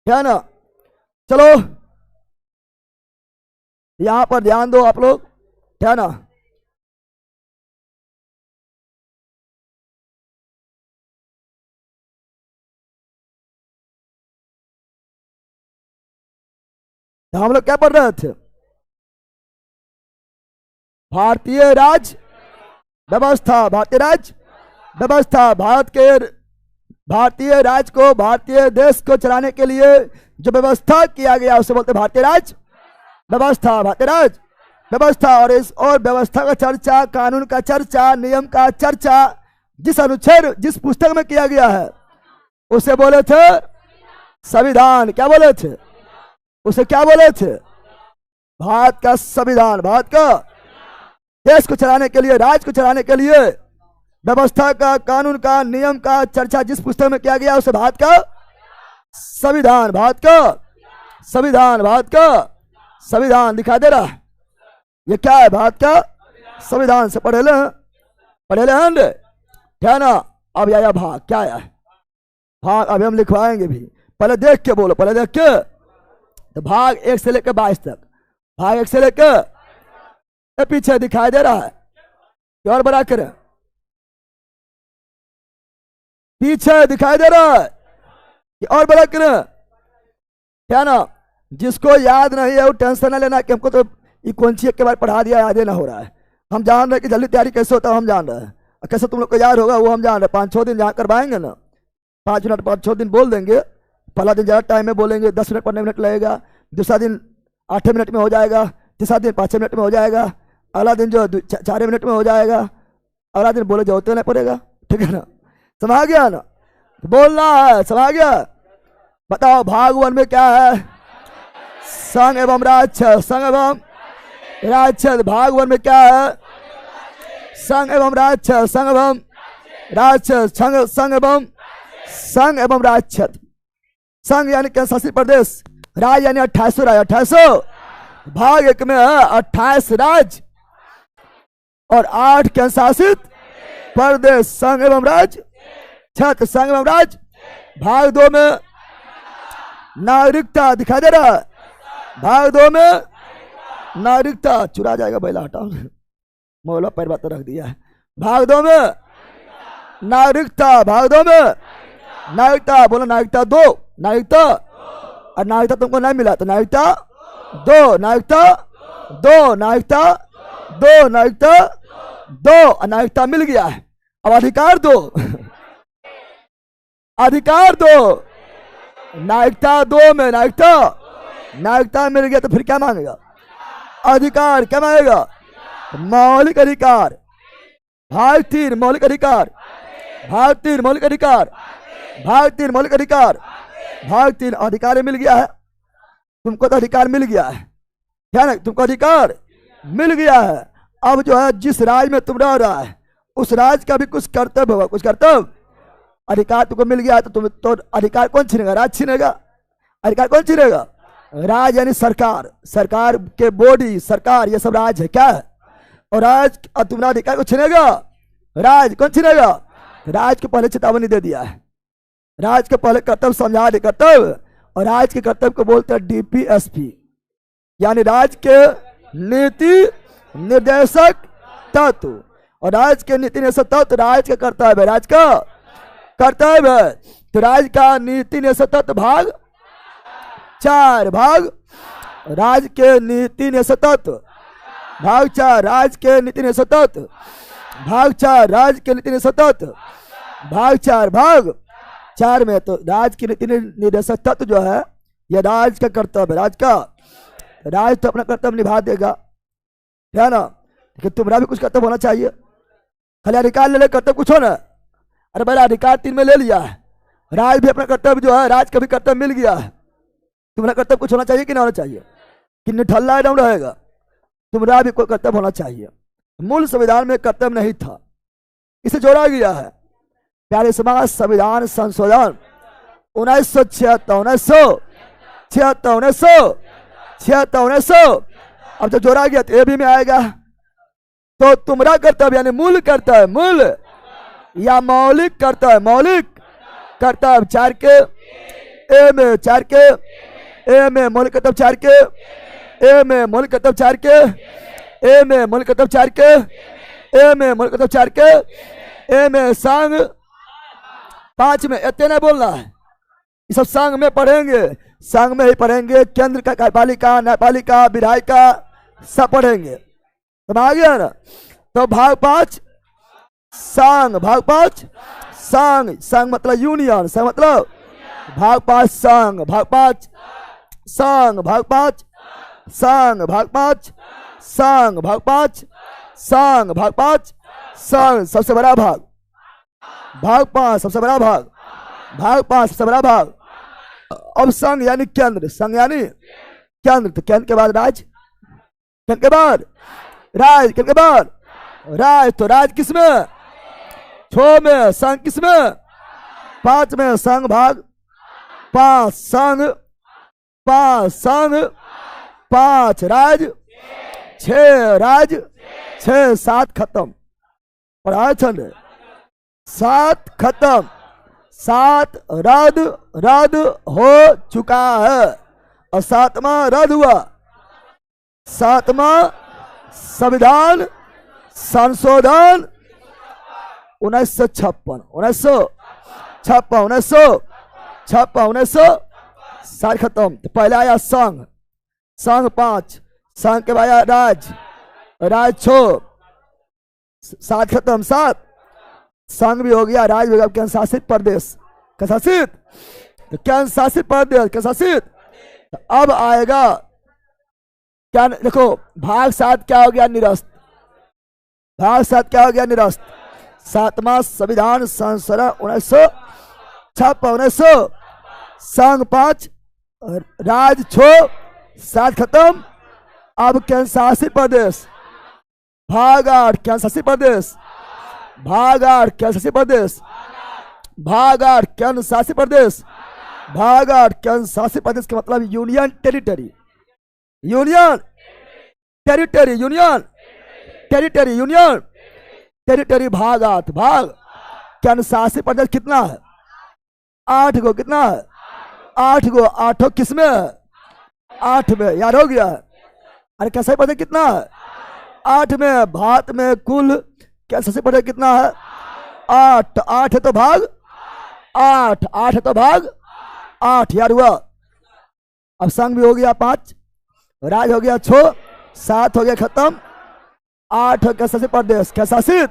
क्या ना? चलो यहां पर ध्यान दो आप लोग। क्या ना? तो हम लोग क्या पढ़ रहे थे? भारतीय राज्य व्यवस्था। भारतीय राज्य व्यवस्था। भारतीय राज्य को, भारतीय देश को चलाने के लिए जो व्यवस्था किया गया उसे बोलते भारतीय राज्य व्यवस्था। भारतीय राज्य व्यवस्था। और व्यवस्था का चर्चा, कानून का चर्चा, नियम का चर्चा जिस अनुच्छेद जिस पुस्तक में किया गया है उसे बोले थे संविधान। क्या बोले थे? उसे क्या बोले थे? भारत का संविधान। भारत का देश को चलाने के लिए, राज्य को चलाने के लिए व्यवस्था का, कानून का, नियम का चर्चा जिस पुस्तक में किया गया उसे भारत का संविधान। भारत का संविधान। भारत का संविधान दिखा दे रहा है। ये क्या है? भारत का संविधान से पढ़े ले क्या ना? अब आया भाग। क्या आया? भाग अभी हम लिखवाएंगे भी। पहले देख के बोलो, पहले देख के। तो भाग 1 से लेकर 22 तक, भाग 1 से लेकर पीछे दिखाई दे रहा है और बड़ा करें, पीछे दिखाई दे रहा है और बड़ा करें। क्या ना? जिसको याद नहीं है वो टेंशन ना लेना कि हमको तो ये कौन सी एक के बार पढ़ा दिया, याद ना हो रहा है। हम जान रहे हैं कि जल्दी तैयारी कैसे होता है, हम जान रहे हैं। और कैसे तुम लोग को याद होगा वो हम जान रहे हैं। 5-6 दिन जहाँ करवाएंगे ना, 5 मिनट 5-6 दिन बोल देंगे। पहला दिन ज़्यादा टाइम में बोलेंगे, 10 मिनट 15 मिनट लगेगा। दूसरा दिन 8 मिनट में हो जाएगा। तीसरा दिन 5 मिनट में हो जाएगा। अगला दिन जो 4 मिनट में हो जाएगा। अगला दिन बोले जो नहीं पड़ेगा, ठीक है ना? समझ गया ना? तो बोलना है, समझ गया? बताओ भाग 1 में क्या है? संग एवं राक्षस, संग एवं राक्षस। भाग 1 में क्या है? संग एवं राक्षस, संग एवं राक्षस, संग एवं राक्षस। संग यानी केंद्र शासित प्रदेश, राज यानी 2800 राज, 2800। भाग 1 में है 28 राज और 8 केंद्र शासित प्रदेश, संघ एवं राज्य, छत्र संघ एवं राज्य। भाग 2 में नागरिकता दिखाई दे रहा है। भाग 2 में नागरिकता, चुरा जाएगा बैला, हटाओ, मोहल्ला पैर बात रख दिया है। भाग 2 में नागरिकता, भाग 2 में नागरिकता, बोलो नागरिकता 2, नागरिकता। और नागरिकता तुमको नहीं मिला तो नागरिकता 2, नागरिकता 2, नागरिकता 2, नागरिकता 2। नागरिकता मिल गया है। अब अधिकार 2, अधिकार 2। नागरिकता 2 में नागरिकता मिल गया तो फिर क्या मांगेगा? अधिकार। क्या मांगेगा? मौलिक अधिकार। भाग 3 मौलिक अधिकार, भाग 3 मौलिक अधिकार, भाग 3 मौलिक अधिकार, भाग 3 अधिकार मिल गया है। तुमको तो अधिकार मिल गया है, क्या ना? तुमको अधिकार मिल गया है। अब जो है जिस राज में तुम रह रहा है उस राज का भी कुछ कर्तव्य होगा, कुछ कर्तव्य। अधिकार तुमको मिल गया है तो तुम तो अधिकार कौन छीनेगा? राज छीनेगा। अधिकार कौन छीनेगा? राज यानी सरकार, सरकार के बॉडी, सरकार, ये सब राज है, क्या है? और राज तुम्हारा अधिकार को छीनेगा, राज कौन छीनेगा? राज को पहले चेतावनी दे दिया है, राज के पहले कर्तव्य समझा दे, कर्तव्य। और राज के कर्तव्य को बोलते हैं DPSP, यानी राज के नीति निर्देशक तत्व। और राज के नीति निर्देशक तत्व राज का कर्तव्य है, राज का कर्तव्य है। तो राज का नीति निर्देशक तत्व भाग 4, भाग राज के नीति निर्देशक तत्व, भाग 4 राज के नीति निर्देशक तत्व, भाग 4 राज के नीति निर्देशक तत्व, भाग 4, भाग 4 में तो राज की नीति निर्देशक तत्व जो है यह राज का कर्तव्य, राज का। राज तो अपना कर्तव्य निभा देगा, है ना? कि तुम्हारा भी कुछ कर्तव्य होना चाहिए। खाली अधिकार ले ले, कर्तव्य कुछ हो ना। अरे भाई अधिकार 3 में ले लिया है, राज भी अपना कर्तव्य जो है, राज का भी कर्तव्य मिल गया है। तुम्हारा कर्तव्य कुछ होना चाहिए कि नहीं होना चाहिए? कि निठल्ला एकदम रहेगा? तुम्हारा भी कोई कर्तव्य होना चाहिए। मूल संविधान में कर्तव्य नहीं था, इसे जोड़ा गया है। प्यारे समाज, संविधान संशोधन 1976 अब जब जोड़ा गया तो ए भी में आएगा। तो तुम्हारा कर्तव्य यानी मूल कर्तव्य, मूल या मौलिक कर्तव्य, मौलिक कर्तव्य 4 के ए में, 4 के ए में मौलिक कर्तव्य, 4 के ए में मौलिक कर्तव्य, 4 के ए में मौलिक कर्तव्य, 4 के ए में मौलिक कर्तव्य, 4 के ए में। संघ 5 में, इतने नहीं बोलना है, ये सब संघ में पढ़ेंगे, संघ में ही पढ़ेंगे। केंद्र का कार्यपालिका, न्यायपालिका, विधायिका सब पढ़ेंगे, समझ गया ना? तो भाग 5 संघ, भाग 5 संघ, संघ मतलब यूनियन, संघ मतलब भाग 5 संघ, भाग 5 संघ, भाग 5 संघ, भाग 5 संघ, भाग 5 संघ, भाग 5 संघ सबसे बड़ा भाग, भाग 5 सबसे बड़ा भाग, भाग 5 सबसे बड़ा भाग। अब संघ यानी केंद्र, संघ यानी केंद्र। तो केंद्र के बाद राज, केंद्र के बाद राज, केंद्र के बाद राज। तो राज किसमें? 6 में। संघ किसमें? 5 में। संघ भाग 5 संघ, 5 संघ, 5 राज, 6 राज, 6 7 खत्म। और आज 7 खत्म, 7 रद्द हो चुका है और 7वां रद्द हुआ। 7वां संविधान संशोधन 1956 खत्म। तो पहले आया संघ, संघ 5, संघ के बाद आया राज, राज 6, सात खत्म, सात संघ भी हो गया, राज भी हो गया, केंद्र शासित प्रदेश, केंद्र शासित, तो केंद्र शासित प्रदेश, केंद्र शासित। तो अब आएगा क्या, देखो भाग 7 क्या हो गया, निरस्त। भाग 7 क्या हो गया, निरस्त। 7वां संविधान संशोधन 1956, संघ 5, राज 6, 7 खत्म। अब केंद्र शासित प्रदेश, भाग 8 केंद्र शासित प्रदेश, भाग 8 केंद्र शासित प्रदेश, भाग 8 केंद्र शासित प्रदेश, भाग 8 केंद्र शासित प्रदेश का मतलब union territory, union territory, union territory, union territory. भाग 8, भाग केंद्र शासित प्रदेश कितना है, 8 गो, कितना है 8 गो, 8 किसमें है, 8 में, याद हो गया। अरे कैसे प्रदेश कितना है, 8 में। भारत में कुल केंद्र शासित प्रदेश कितना है, 8, 8 है तो भाग 8, 8 है तो भाग 8, याद हुआ। अब संघ भी हो गया 5, राज हो गया 6, 7 हो गया खत्म, 8 हो गया शासित प्रदेश, क्या शासित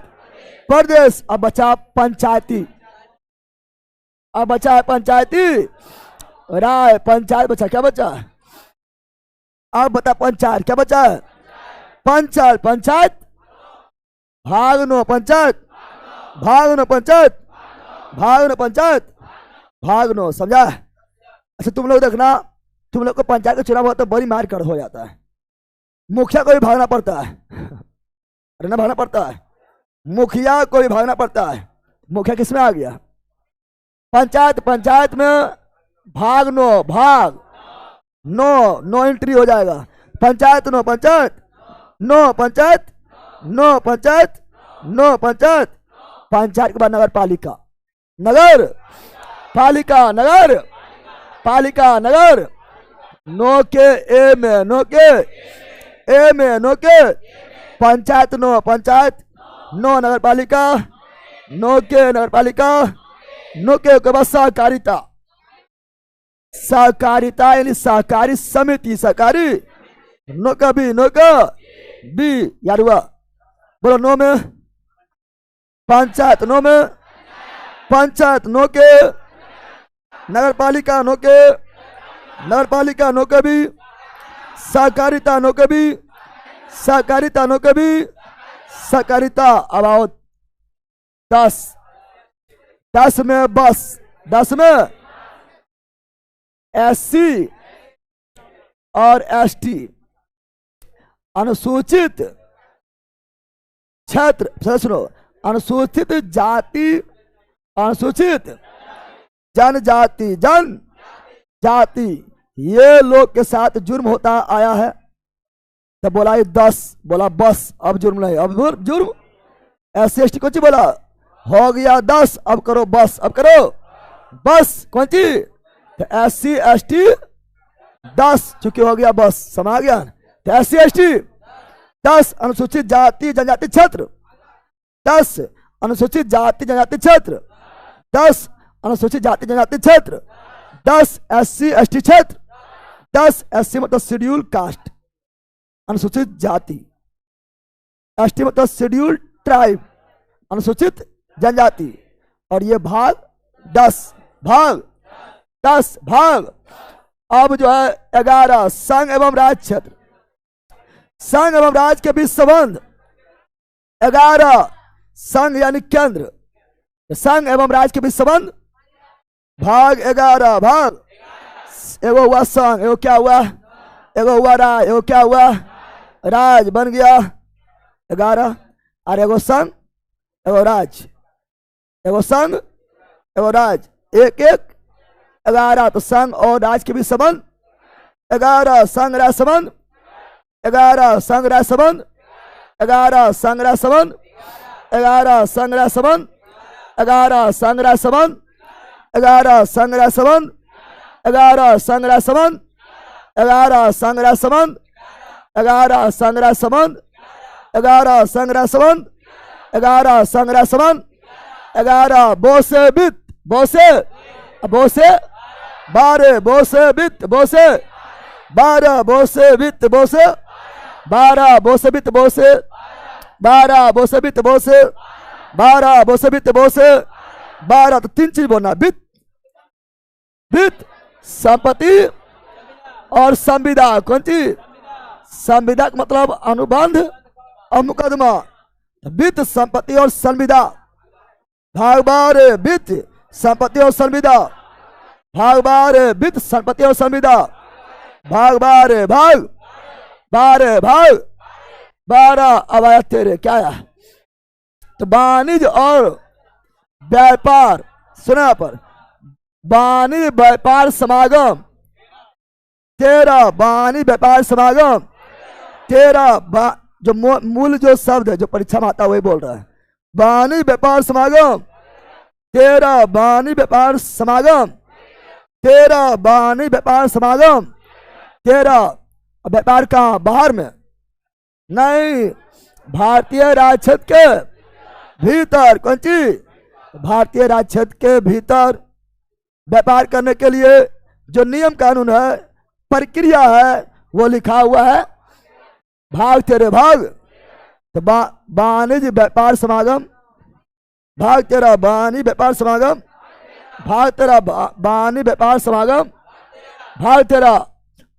प्रदेश। अब बचा पंचायती, अब बचा है पंचायती राय, पंचायत बचा, क्या बचा, अब बता पंचायत क्या बचा है, पंचायत, पंचायत भाग 9 पंचायत, भाग 9 पंचायत, भाग 9 पंचायत, भाग 9, समझा। अच्छा तुम लोग देखना, तुम लोग को पंचायत का चुनाव होता है बड़ी मार कर हो जाता है, मुखिया को भी भागना पड़ता है, अरे ना भागना पड़ता है, मुखिया को भी भागना पड़ता है। मुखिया किसमें आ गया, पंचायत, पंचायत में भाग 9, भाग 9, 9 एंट्री हो जाएगा, पंचायत 9, पंचायत 9, पंचायत 9, पंचायत 9, पंचायत। पंचायत के बाद नगर पालिका, नगर पालिका, नगर पालिका, नगर 9 के ए में, 9 के ए में, 9 के पंचायत 9, पंचायत 9 नगर पालिका, 9 के नगर पालिका, 9 के बाद सहकारिता, सहकारिता यानी सहकारी समिति, सहकारी 9 का बी, 9 का बी, याद हुआ। बोलो 9 में पंचायत, 9 में पंचायत, 9 के नगर पालिका, 9 के नगर पालिका, 9 के बी, सहकारिता 9 के बी, सहकारिता 9 के बी, सहकारिता। अब आओ 10, 10 में बस, 10 में SC और ST अनुसूचित क्षेत्र, सुनो, अनुसूचित जाति, अनुसूचित जनजाति, जनजाति, ये लोग के साथ जुर्म होता आया है। तो बोला ये 10, बोला बस, अब जुर्म नहीं, अब जुर्म। SC ST कौन सी बोला, हो गया 10, अब करो बस, अब करो बस, कौन सी, तो SC ST 10 चुके हो गया बस, समा गया। तो SC ST 10 अनुसूचित जाति जनजाति क्षेत्र, 10 अनुसूचित जाति जनजाति क्षेत्र, 10 अनुसूचित जाति जनजाति क्षेत्र, 10 SC ST क्षेत्र, 10 SC मतलब शेड्यूल कास्ट, अनुसूचित जाति, ST मतलब शेड्यूल ट्राइब, अनुसूचित जनजाति। और ये भाग 10, भाग 10, भाग। अब जो है 11 संघ एवं राज्य क्षेत्र, संघ एवं राज्य के बीच संबंध। 11 संघ यानी केंद्र, संघ एवं राज्य के बीच संबंध। भाग 11, भाग एगो हुआ संघ, एगो क्या हुआ, एगो हुआ राज, एगो क्या हुआ, राज बन गया 11, और एगो संघ एगो राज, एगो संघ एगो राज, एक एक 11। तो संघ और राज के बीच संबंध 11 संघ राज संबंध, 11 संघ राज संबंध, 11 संघ राज संबंध, 11 संघ राज संबंध, 11 संघ राज संबंध, 11 संघ राज संबंध, 11 संघ राज संबंध, 11 संघ राज संबंध, 11 संघ राज संबंध, 11 संघ राज संबंध, 11 संघ राज संबंध, 11 बोसे बित, बोसे बोसे 12 बोसे बित, बोसे 12 बोसे बित, बोसे 12 बोसे बित, बोसे 12 बो से वित्त, बो से 12 बो से वित्त, बो से 12। तो 3 चीज बोलना, वित्त, वित्त, संपत्ति और संविदा। कौन चीज? संविदा का मतलब अनुबंध और मुकदमा। वित्त, संपत्ति और संविदा। भाग 12 वित्त, संपत्ति और संविदा। भाग 12 वित्त, संपत्ति और संविदा। भाग 12 भाग 12 भाग 12। अब आया तेरे क्या आया? तो वाणिज्य और व्यापार, सुना पर, वाणिज्य व्यापार समागम 13। वाणिज्य व्यापार समागम 13। जो मूल जो शब्द है जो परीक्षा में आता है वही बोल रहा है। वाणिज्य व्यापार समागम 13। वाणिज्य व्यापार समागम 13। वाणिज्य व्यापार समागम 13। व्यापार कहाँ? बाहर में नहीं, भारतीय राजक्षेत्र के भीतर। कौन चीज? भारतीय राजक्षेत्र के भीतर व्यापार करने के लिए जो नियम कानून है, प्रक्रिया है, वो लिखा हुआ है भाग 13 भाग। तो वाणिज्य व्यापार समागम भाग 13। वाणिज्य व्यापार समागम भाग 13। वाणिज्य व्यापार समागम भाग 13।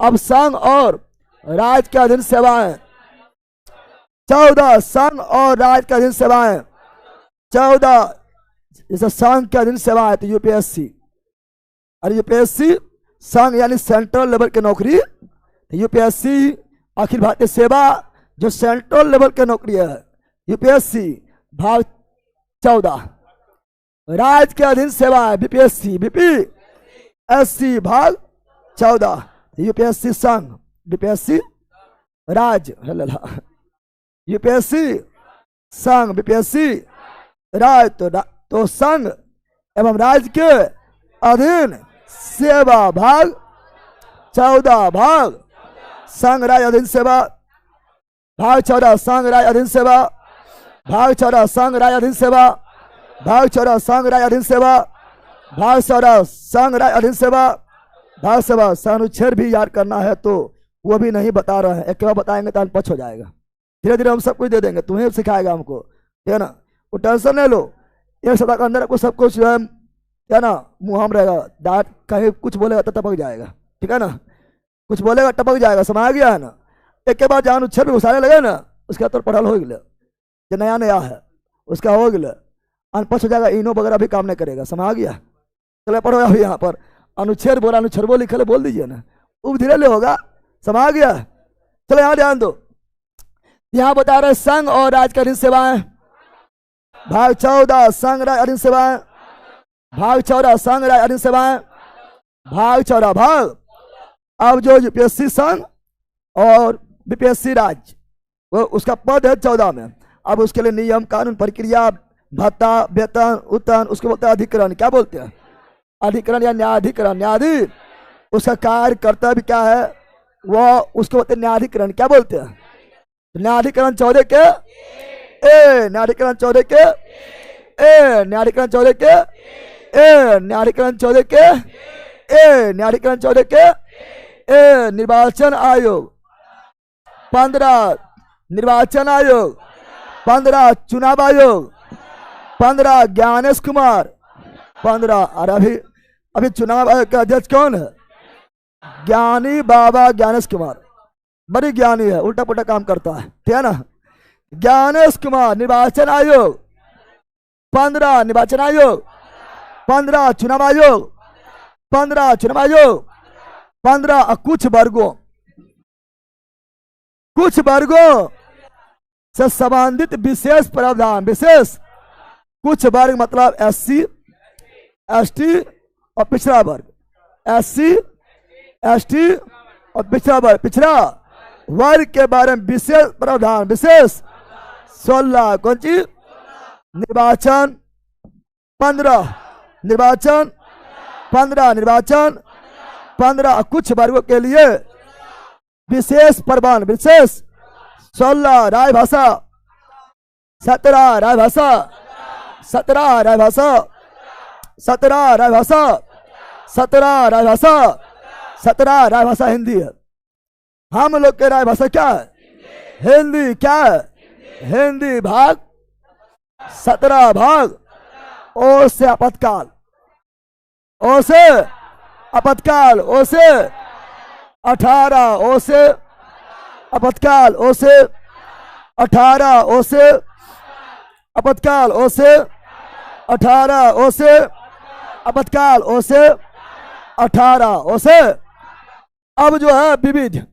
अब संघ और राज्य के अधीन सेवाएं 14। संघ और राज्य के अधीन सेवाएं 14। जैसे संघ के अधीन सेवाएं तो यूपीएससी, और यूपीएससी संघ यानी सेंट्रल लेवल की नौकरी। यूपीएससी अखिल भारतीय सेवा जो सेंट्रल लेवल की नौकरी है, यूपीएससी भाग 14। राज्य के अधीन सेवा है बीपीएससी, बीपीएससी भाग 14। यूपीएससी संघ, बीपीएससी राज्य, यूपीएससी संघ, बीपीएससी राज्य। तो संघ एवं राज्य के अधीन सेवा भाग 14 भाग संघ राज्य अधीन सेवा भाग 14। संघ राज्य अधीन सेवा भाग 14। संघ राज्य अधीन सेवा भाग 14। संघ राज्य अधीन सेवा भाग 14। संघ राज्य अधीन सेवा भाग 14। अनुच्छेद भी याद करना है तो वो भी नहीं बता रहे हैं, एक बार बताएंगे तो अनपढ़ हो जाएगा। धीरे धीरे हम सब कुछ दे देंगे, तुम्हें सिखाएगा हमको, ठीक है ना। वो टेंशन नहीं लो, एक सप्ताह के अंदर आपको सब कुछ जो है ना मुँह हम रहेगा, दांत कहीं कुछ बोलेगा तो टपक जाएगा, ठीक है ना। कुछ बोलेगा टपक जाएगा, समझ गया है ना। एक के बाद जहाँ अनुच्छेद में घुसाने लगे ना, उसके बाद तो पढ़ल हो गया, जो नया नया है उसका हो गया, अनपढ़ हो जाएगा, इनो वगैरह भी काम नहीं करेगा, समझ गया। चलो पढ़ो अभी यहाँ पर अनुच्छेद बोला, अनुच्छेद वो लिखे बोल दीजिए ना, वो धीरे ले होगा, समझ गया। चलो यहाँ ध्यान दो, यहाँ बता रहे संघ और राज्य के अधीन सेवाएं भाग 14। संघ राज्य अधीन सेवाएं भाग 14। संघ राज्य अधीन सेवाएं भाग 14 भाग। अब जो यूपीएससी संघ और बीपीएससी राज्य, वो उसका पद है 14 में। अब उसके लिए नियम कानून प्रक्रिया भत्ता वेतन उत्तन, उसको बोलते हैं अधिकरण। क्या बोलते हैं? अधिकरण या न्यायाधिकरण। न्यायाधीश उसका कार्य कर्तव्य क्या है, वह उसको बोलते हैं न्यायाधिकरण। क्या बोलते हैं? न्यायाधिकरण 14 के ए, न्यायाधिकरण 14 के ए, न्यायाधिकरण 14 के ए, न्यायाधिकरण 14 के ए, न्यायाधिकरण 14 के ए। निर्वाचन आयोग 15, निर्वाचन आयोग 15, चुनाव आयोग 15, ज्ञानेश कुमार 15। और अभी चुनाव आयोग का अध्यक्ष कौन है? ज्ञानी बाबा ज्ञानेश कुमार, बड़ी ज्ञानी है, उल्टा पुल्टा काम करता है, ठीक है ना। ज्ञानेश कुमार। निर्वाचन आयोग 15, निर्वाचन आयोग 15, चुनाव आयोग 15, चुनाव आयोग 15। कुछ वर्गों से संबंधित विशेष प्रावधान, विशेष कुछ वर्ग मतलब एससी एसटी और पिछड़ा वर्ग, एससी एसटी और पिछड़ा वर्ग, पिछड़ा वर्ग के बारे में विशेष प्रावधान, विशेष 16। कौन चीज? निर्वाचन 15, निर्वाचन 15, निर्वाचन 15। कुछ वर्गों के लिए विशेष प्रबंध, विशेष 16। राजभाषा 17, राजभाषा 17, राजभाषा 17, राजभाषा 17, राजभाषा 17। राजभाषा हिंदी है, हम लोग के राजभाषा क्या है? हिंदी। क्या है? हिंदी भाग 17 भाग। ओ से आपातकाल, ओ से आपातकाल, ओ से 18, ओ से आपातकाल, ओ से 18, ओ से आपातकाल, ओ से 18, ओ से आपातकाल, ओ से 18, ओ से। अब जो है विविध,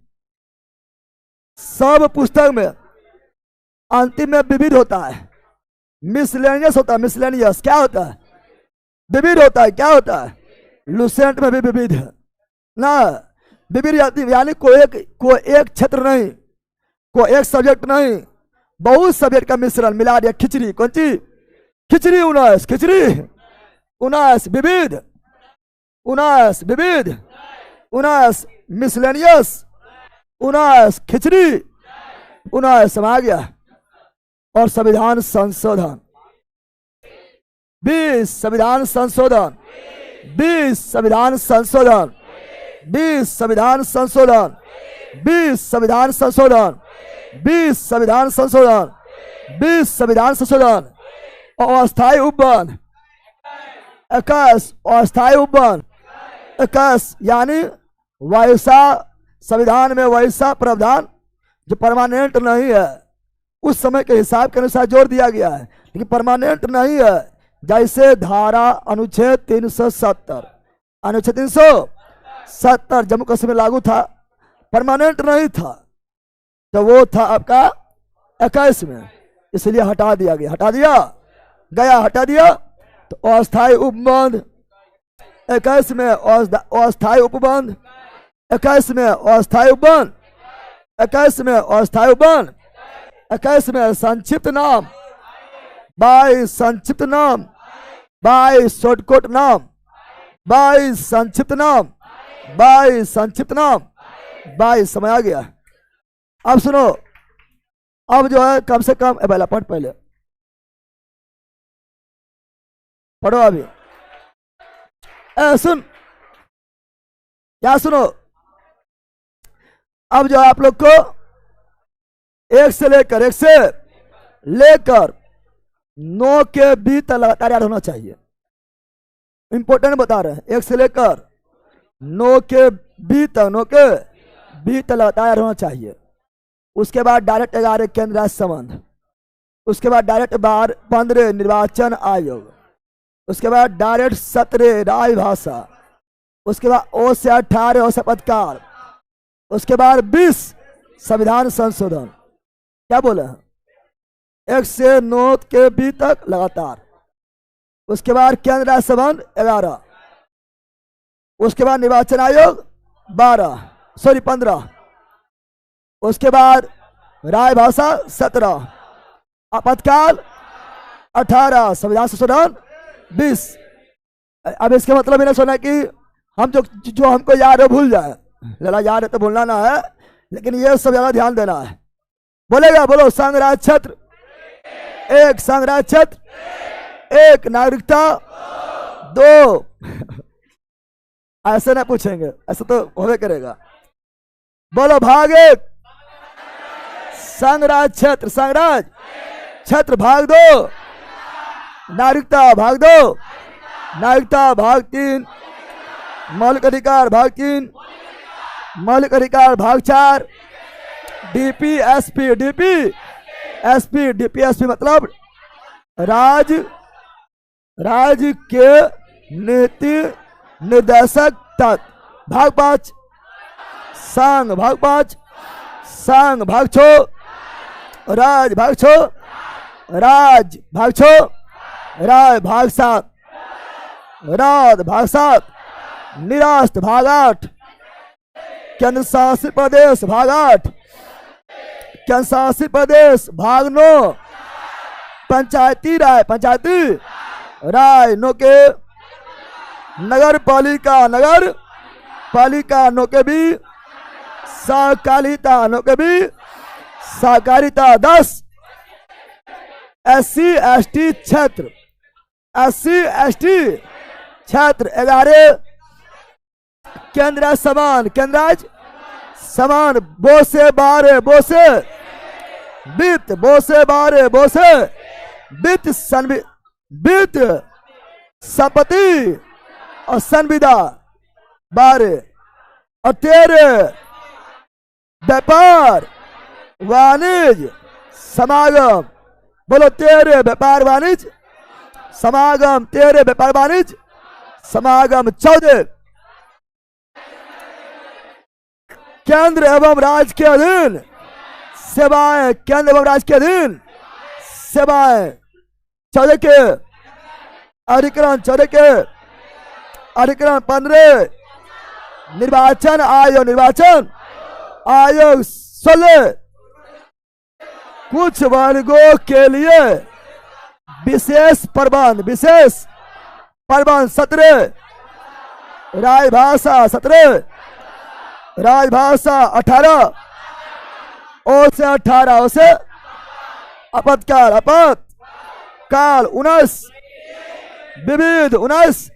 सब पुस्तक में अंतिम में विविध होता है, मिसलेनियस होता है। मिसलेनियस क्या होता है? विविध होता है। क्या होता है? लुसेंट में भी विविध है ना, विविध यानी कोई एक क्षेत्र नहीं, कोई एक सब्जेक्ट नहीं, बहुत सब्जेक्ट का मिश्रण मिला दिया। खिचड़ी, कौन सी खिचड़ी? 19 खिचड़ी, 19 विविध, 19 विविध, 19 मिसलेनियस, 19 खिचड़ी, 19 समा गया। और संविधान संशोधन, 20 संविधान संशोधन, 20 संविधान संशोधन, 20 संविधान संशोधन, 20 संविधान संशोधन, 20 संविधान संशोधन, 20 संविधान संशोधन। अस्थायी उपबंध 21, अस्थायी उपबंध 21, यानी वैसा संविधान में वैसा प्रावधान जो परमानेंट नहीं है, उस समय के हिसाब के अनुसार जोड़ दिया गया है, लेकिन परमानेंट नहीं है। जैसे धारा अनुच्छेद 370, अनुच्छेद 370 जम्मू कश्मीर में लागू था, परमानेंट नहीं था, तो वो था आपका 21 में, इसलिए हटा दिया गया, हटा दिया गया, हटा दिया। तो अस्थायी उपबंध 21 में, अस्थायी उपबंध 21 में, अस्थायी उपबंध 21 में, अस्थायी उपबंध 21 में। संक्षिप्त नाम 22, संक्षिप्त नाम 22, शॉर्टकट नाम 22, संक्षिप्त नाम 22, संक्षिप्त नाम 22। समय आ गया। अब सुनो, अब जो है कम से कम पहला पढ़, पहले पढ़ो अभी। सुन, क्या सुनो, अब जो है आप लोग को एक से लेकर 9 के बीच तक लगातार याद होना चाहिए। इंपॉर्टेंट बता रहे हैं, 1 से लेकर 9 के बीच तक लगातार याद होना चाहिए। उसके बाद डायरेक्ट 11 केंद्र राज्य संबंध, उसके बाद डायरेक्ट 15 निर्वाचन आयोग, उसके बाद डायरेक्ट 17 राजभाषा, उसके बाद ओ से 18 और शपथकाल, उसके बाद 20 संविधान संशोधन। क्या बोले हैं? 1 से 9 के बीच तक लगातार। उसके बाद केंद्र राज्य संबंध 11, उसके बाद निर्वाचन आयोग 15, उसके बाद राजभाषा 17, आपातकाल 18, संविधान संशोधन 20। अब इसके मतलब मैंने सुना कि हम जो हमको याद है भूल जाए, लड़ा याद है तो भूलना ना है, लेकिन ये सब ज्यादा ध्यान देना है। बोलेगा, बोलो। संघराज क्षेत्र 1, संघराज क्षेत्र 1, नागरिकता 2। ऐसे ना पूछेंगे, ऐसे तो होवे करेगा। बोलो, भाग 1 संघराज क्षेत्र, संघराज क्षेत्र भाग 2, नागरिकता भाग 2, नागरिकता भाग 3, मौलिक अधिकार भाग 3, मौलिक अधिकार भाग 4, डीपीएसपी, डीपीएसपी मतलब राज्य के नीति निर्देशक तत्व भाग 5, संघ भाग 5, संघ भाग 6, राज्य भाग 6, राज्य भाग 6, राज्य भाग 7, राज्य भाग 7, निरास्त भाग 8, केंद्र शासित प्रदेश भाग 8, केंद्र शासित प्रदेश भाग 9, पंचायती राय, पंचायती राय 9 के, नगर पालिका, नगर पालिका 9 के भी, सहकारिता 9 के भी, सहकारिता 10, SC ST क्षेत्र, SC ST क्षेत्र 11, केंद्र समान, केंद्र समान, बो से 12, बो से वित्त बोसे बारे बोसे वित्त वित्त संपत्ति और संविदा बारे और तेरे व्यापार वाणिज्य समागम। बोलो तेरे व्यापार वाणिज्य समागम, तेरे व्यापार वाणिज्य समागम। 14 केंद्र एवं राज्य के अधीन सेवाएं, केंद्र एवं राज्य के अधीन सेवाएं। 14 के अधिकरण 14 के अधिकरण 15 निर्वाचन आयोग, निर्वाचन आयोग 16 कुछ वर्गों के लिए विशेष प्रबंध, विशेष प्रबंध। 17 राजभाषा, 17 राजभाषा। 18 ओ से 18 ओ से अपतकाल, अपत काल। 19 विविध, 19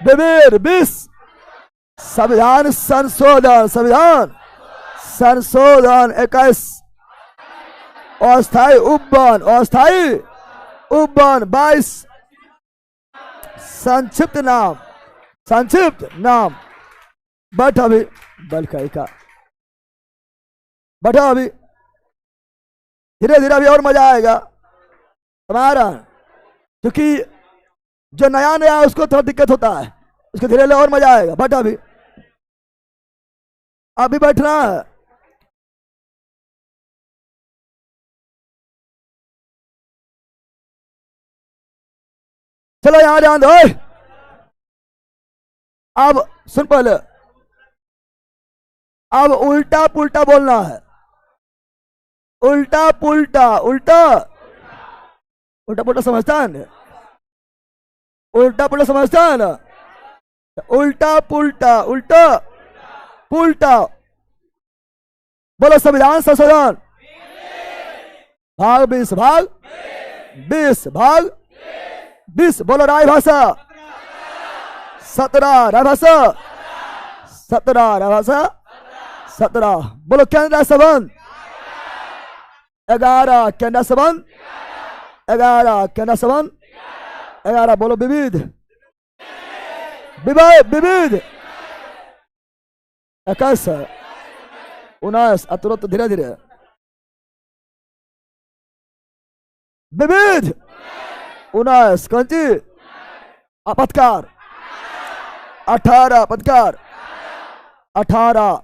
विविध। 20 संविधान संशोधन, संविधान संशोधन। 21 अस्थायी उपवन, अस्थायी उपवन। 22 संक्षिप्त नाम, संक्षिप्त नाम। बैठ अभी बल का बैठो अभी, धीरे धीरे अभी और मजा आएगा हमारा, क्योंकि जो नया नया उसको थोड़ा दिक्कत होता है, उसको धीरे धीरे और मजा आएगा। बैठो अभी बैठना है। चलो यहां ध्यान दो। अब सुन पहले, अब उल्टा पुल्टा बोलना है। उल्टा पुल्टा, उल्टा उल्टा पुल्टा समझता है ना? उल्टा पुल्टा समझता है ना? उल्टा पुल्टा, उल्टा पुल्टा। बोलो संविधान संशोधन भाग 20, भाग 20, भाग 20। बोलो राजभाषा 17, राजभाषा 17, राजभाषा 17। बोलो केंद्र संबंध 11, केंद्र संबंध 11, केंद्र संबंध 11। बोलो विविध, विविध 21, 19। तुरंत धीरे धीरे। विविध 19 कौन सी? अपतकार 18, अपतकार 18।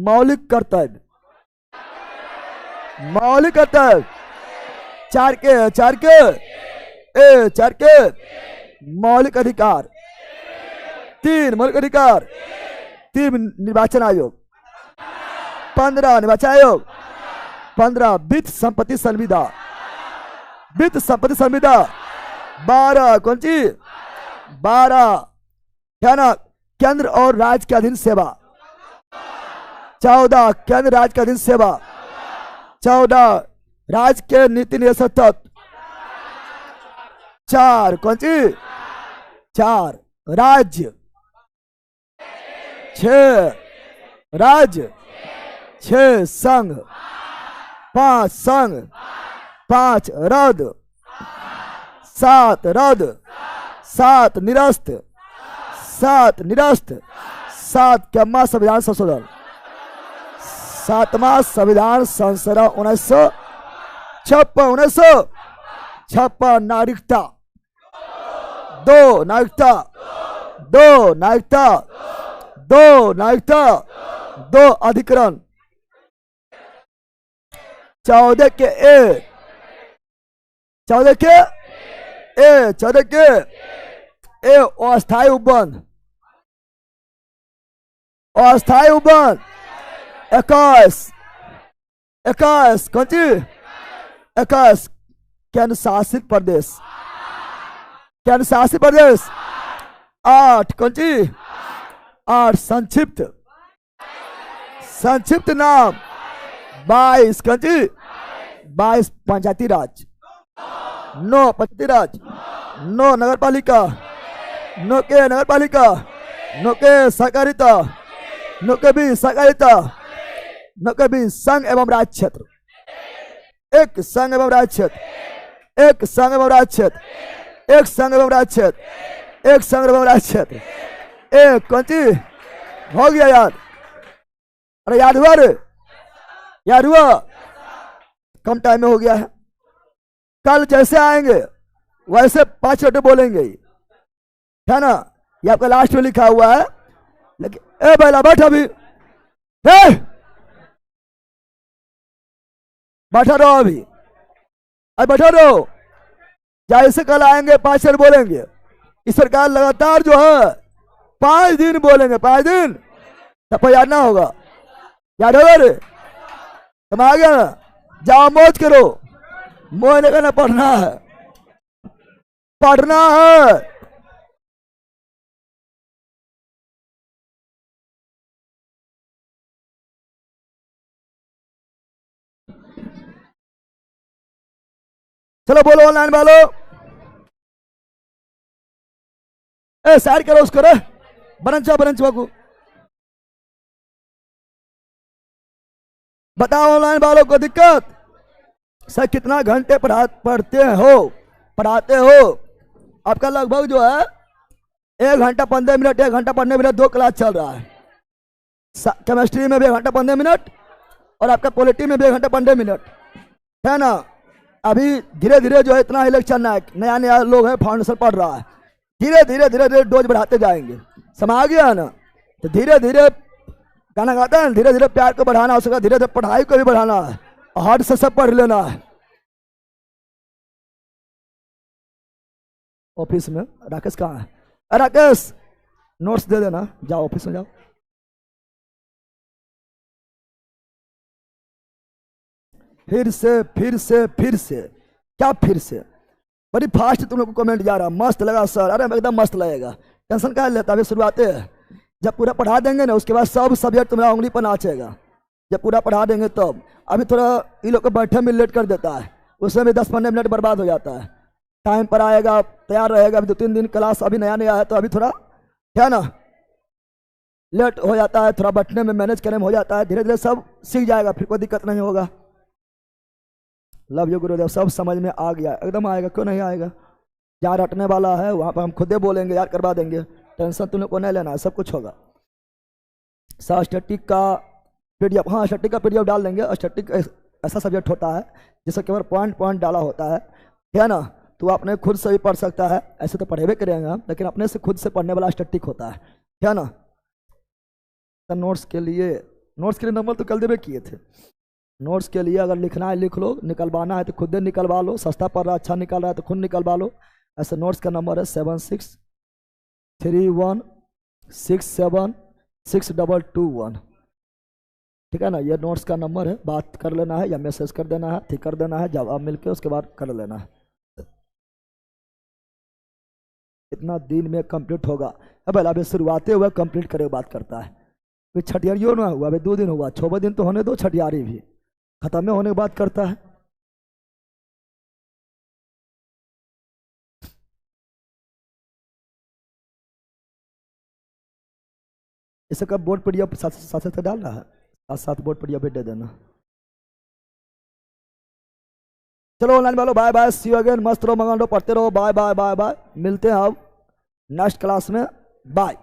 मौलिक कर्तव्य, मौलिक कर्तव्य 4 के 4 के मौलिक अधिकार। 3 मौलिक अधिकार। 3 निर्वाचन आयोग। 15 निर्वाचन आयोग। 15 वित्त संपत्ति संविदा, वित्त संपत्ति संविदा। 12 कौन सी? 12 क्या ना? केंद्र और राज्य के अधीन सेवा। 14 केंद्र राज्य के अधीन सेवा। 14 राज्य के नीति निर्देशक तत्व। 4 कौन सी? 4 राज्य। 6 राज्य। 6 संघ। 5 संघ। 5 रद्द। 7 रद्द। 7 निरस्त। 7 निरस्त। 7 क्या? संविधान संशोधन। 7वां संविधान संशोधन 1956। नागरिकता 2, नागरिकता 2, नागरिकता 2, नागरिकता 2। अधिकरण 14 के ए, 14 के ए, 14 के ए अस्थायी उपबंध, अस्थायी उपबंध। 21 कौन सी? 21 केंद्र शासित प्रदेश, केंद्र शासित प्रदेश। 8 कौन सी? 8 संक्षिप्त, संक्षिप्त नाम। 22 कौन सी? 22 पंचायती राज। 9 पंचायती राज। 9 नगर पालिका। 9 के नगर पालिका। 9 के सहकारिता। 9 के भी सहकारिता। 9 के भी संघ एवं राज्य क्षेत्र। एक संग एवं राक्षत, एक संग एवं राक्षत, एक संग एवं राक्षत, एक संग एवं राक्षत, एक कौन सी हो गया याद? अरे याद हुआ रे, याद हुआ? कम टाइम में हो गया है। कल जैसे आएंगे वैसे 5 रटे बोलेंगे, है ना? ये आपका लास्ट में लिखा हुआ है। लेकिन ए बैला बैठ अभी, बैठा रहो अभी, अब बैठा रहो। जैसे कल आएंगे 5 रट बोलेंगे। इस सरकार लगातार जो है 5 दिन बोलेंगे, 5 दिन, तब याद ना होगा। याद होगा रे? तुम आ गया ना? जाओ मौज करो, मोह नहीं करना, पढ़ना है, पढ़ना है। चलो बोलो ऑनलाइन वालों, ए साइड करो उसको रे, बनंचा बाबू। बताओ ऑनलाइन वालों को दिक्कत सर कितना घंटे पढ़ते हो? आपका लगभग जो है 1 घंटा 15 मिनट, 1 घंटा पढ़ने मिनट 2 क्लास चल रहा है। केमिस्ट्री में भी 1 घंटा 15 मिनट और आपका पॉलिटी में भी 1 घंटा 15 मिनट, है ना? अभी धीरे धीरे जो है इतना इलेक्शन है, नया नया लोग है, फाउंडेशन पढ़ रहा है। धीरे धीरे डोज बढ़ाते जाएंगे, समझ गया ना? तो धीरे धीरे गाना गाते हैं, धीरे धीरे प्यार को बढ़ाना, उसका धीरे धीरे पढ़ाई को भी बढ़ाना है, हार्ड से सब पढ़ लेना है। ऑफिस में राकेश कहाँ है? राकेश नोट्स दे देना, जाओ ऑफिस में जाओ। फिर से क्या फिर से? बड़ी फास्ट तुम लोग को कमेंट जा रहा, मस्त लगा सर। अरे एकदम मस्त लगेगा, टेंशन क्या लेता? अभी शुरुआत है, जब पूरा पढ़ा देंगे ना उसके बाद सब सब्जेक्ट तुम्हारा उंगली पर नाचेगा। जब पूरा पढ़ा देंगे तब। अभी थोड़ा इन लोग को बैठे में लेट कर देता है, उसमें भी 10-15 मिनट बर्बाद हो जाता है। टाइम पर आएगा, तैयार रहेगा। अभी 2-3 दिन क्लास अभी नया नया है तो अभी थोड़ा है ना लेट हो जाता है, थोड़ा बैठने में मैनेज करने में हो जाता है। धीरे धीरे सब सीख जाएगा, फिर कोई दिक्कत नहीं होगा। लव यू गुरुदेव, सब समझ में आ गया, एकदम आएगा, क्यों नहीं आएगा? जहाँ रटने वाला है वहाँ पर हम खुदे बोलेंगे, याद करवा देंगे। टेंशन तुम लोग को नहीं लेना है, सब कुछ होगा। स्टैटिक का पीडीएफ, हाँ स्टैटिक का पीडीएफ डाल देंगे। स्टैटिक ऐसा सब्जेक्ट होता है जिससे केवल पॉइंट डाला होता है ना? तो अपने खुद से भी पढ़ सकता है, ऐसे तो पढ़ेबे करेंगे हम, लेकिन अपने से खुद से पढ़ने वाला स्टैटिक होता है ना? तो नोट्स के लिए नंबर तो कल देवे किए थे। नोट्स के लिए अगर लिखना है लिख लो, निकलवाना है तो खुद निकलवा लो, सस्ता पड़ रहा है, अच्छा निकल रहा है तो खुद निकलवा लो। ऐसे नोट्स का नंबर है 7631676221, ठीक है ना? ये नोट्स का नंबर है, बात कर लेना है या मैसेज कर देना है, ठीक कर देना है, जवाब मिलके उसके बाद कर लेना है। इतना दिन में कंप्लीट होगा। अब अभी शुरुआते हुआ कंप्लीट करे बात करता है। फिर छठियारियों ना हुआ, अभी 2 दिन हुआ, 6 दिन तो होने दो, छठियारी भी खत्म में होने की बात करता है। इसे कब बोर्ड पीडीएफ साथ डाल रहा है, साथ बोर्ड पीडीएफ दे देना। चलो ऑनलाइन वालों, bye bye, see you again. मस्त रहो, मगन रहो, पढ़ते रहो। बाय बाय बाय बाय, मिलते हैं अब नेक्स्ट क्लास में। बाय।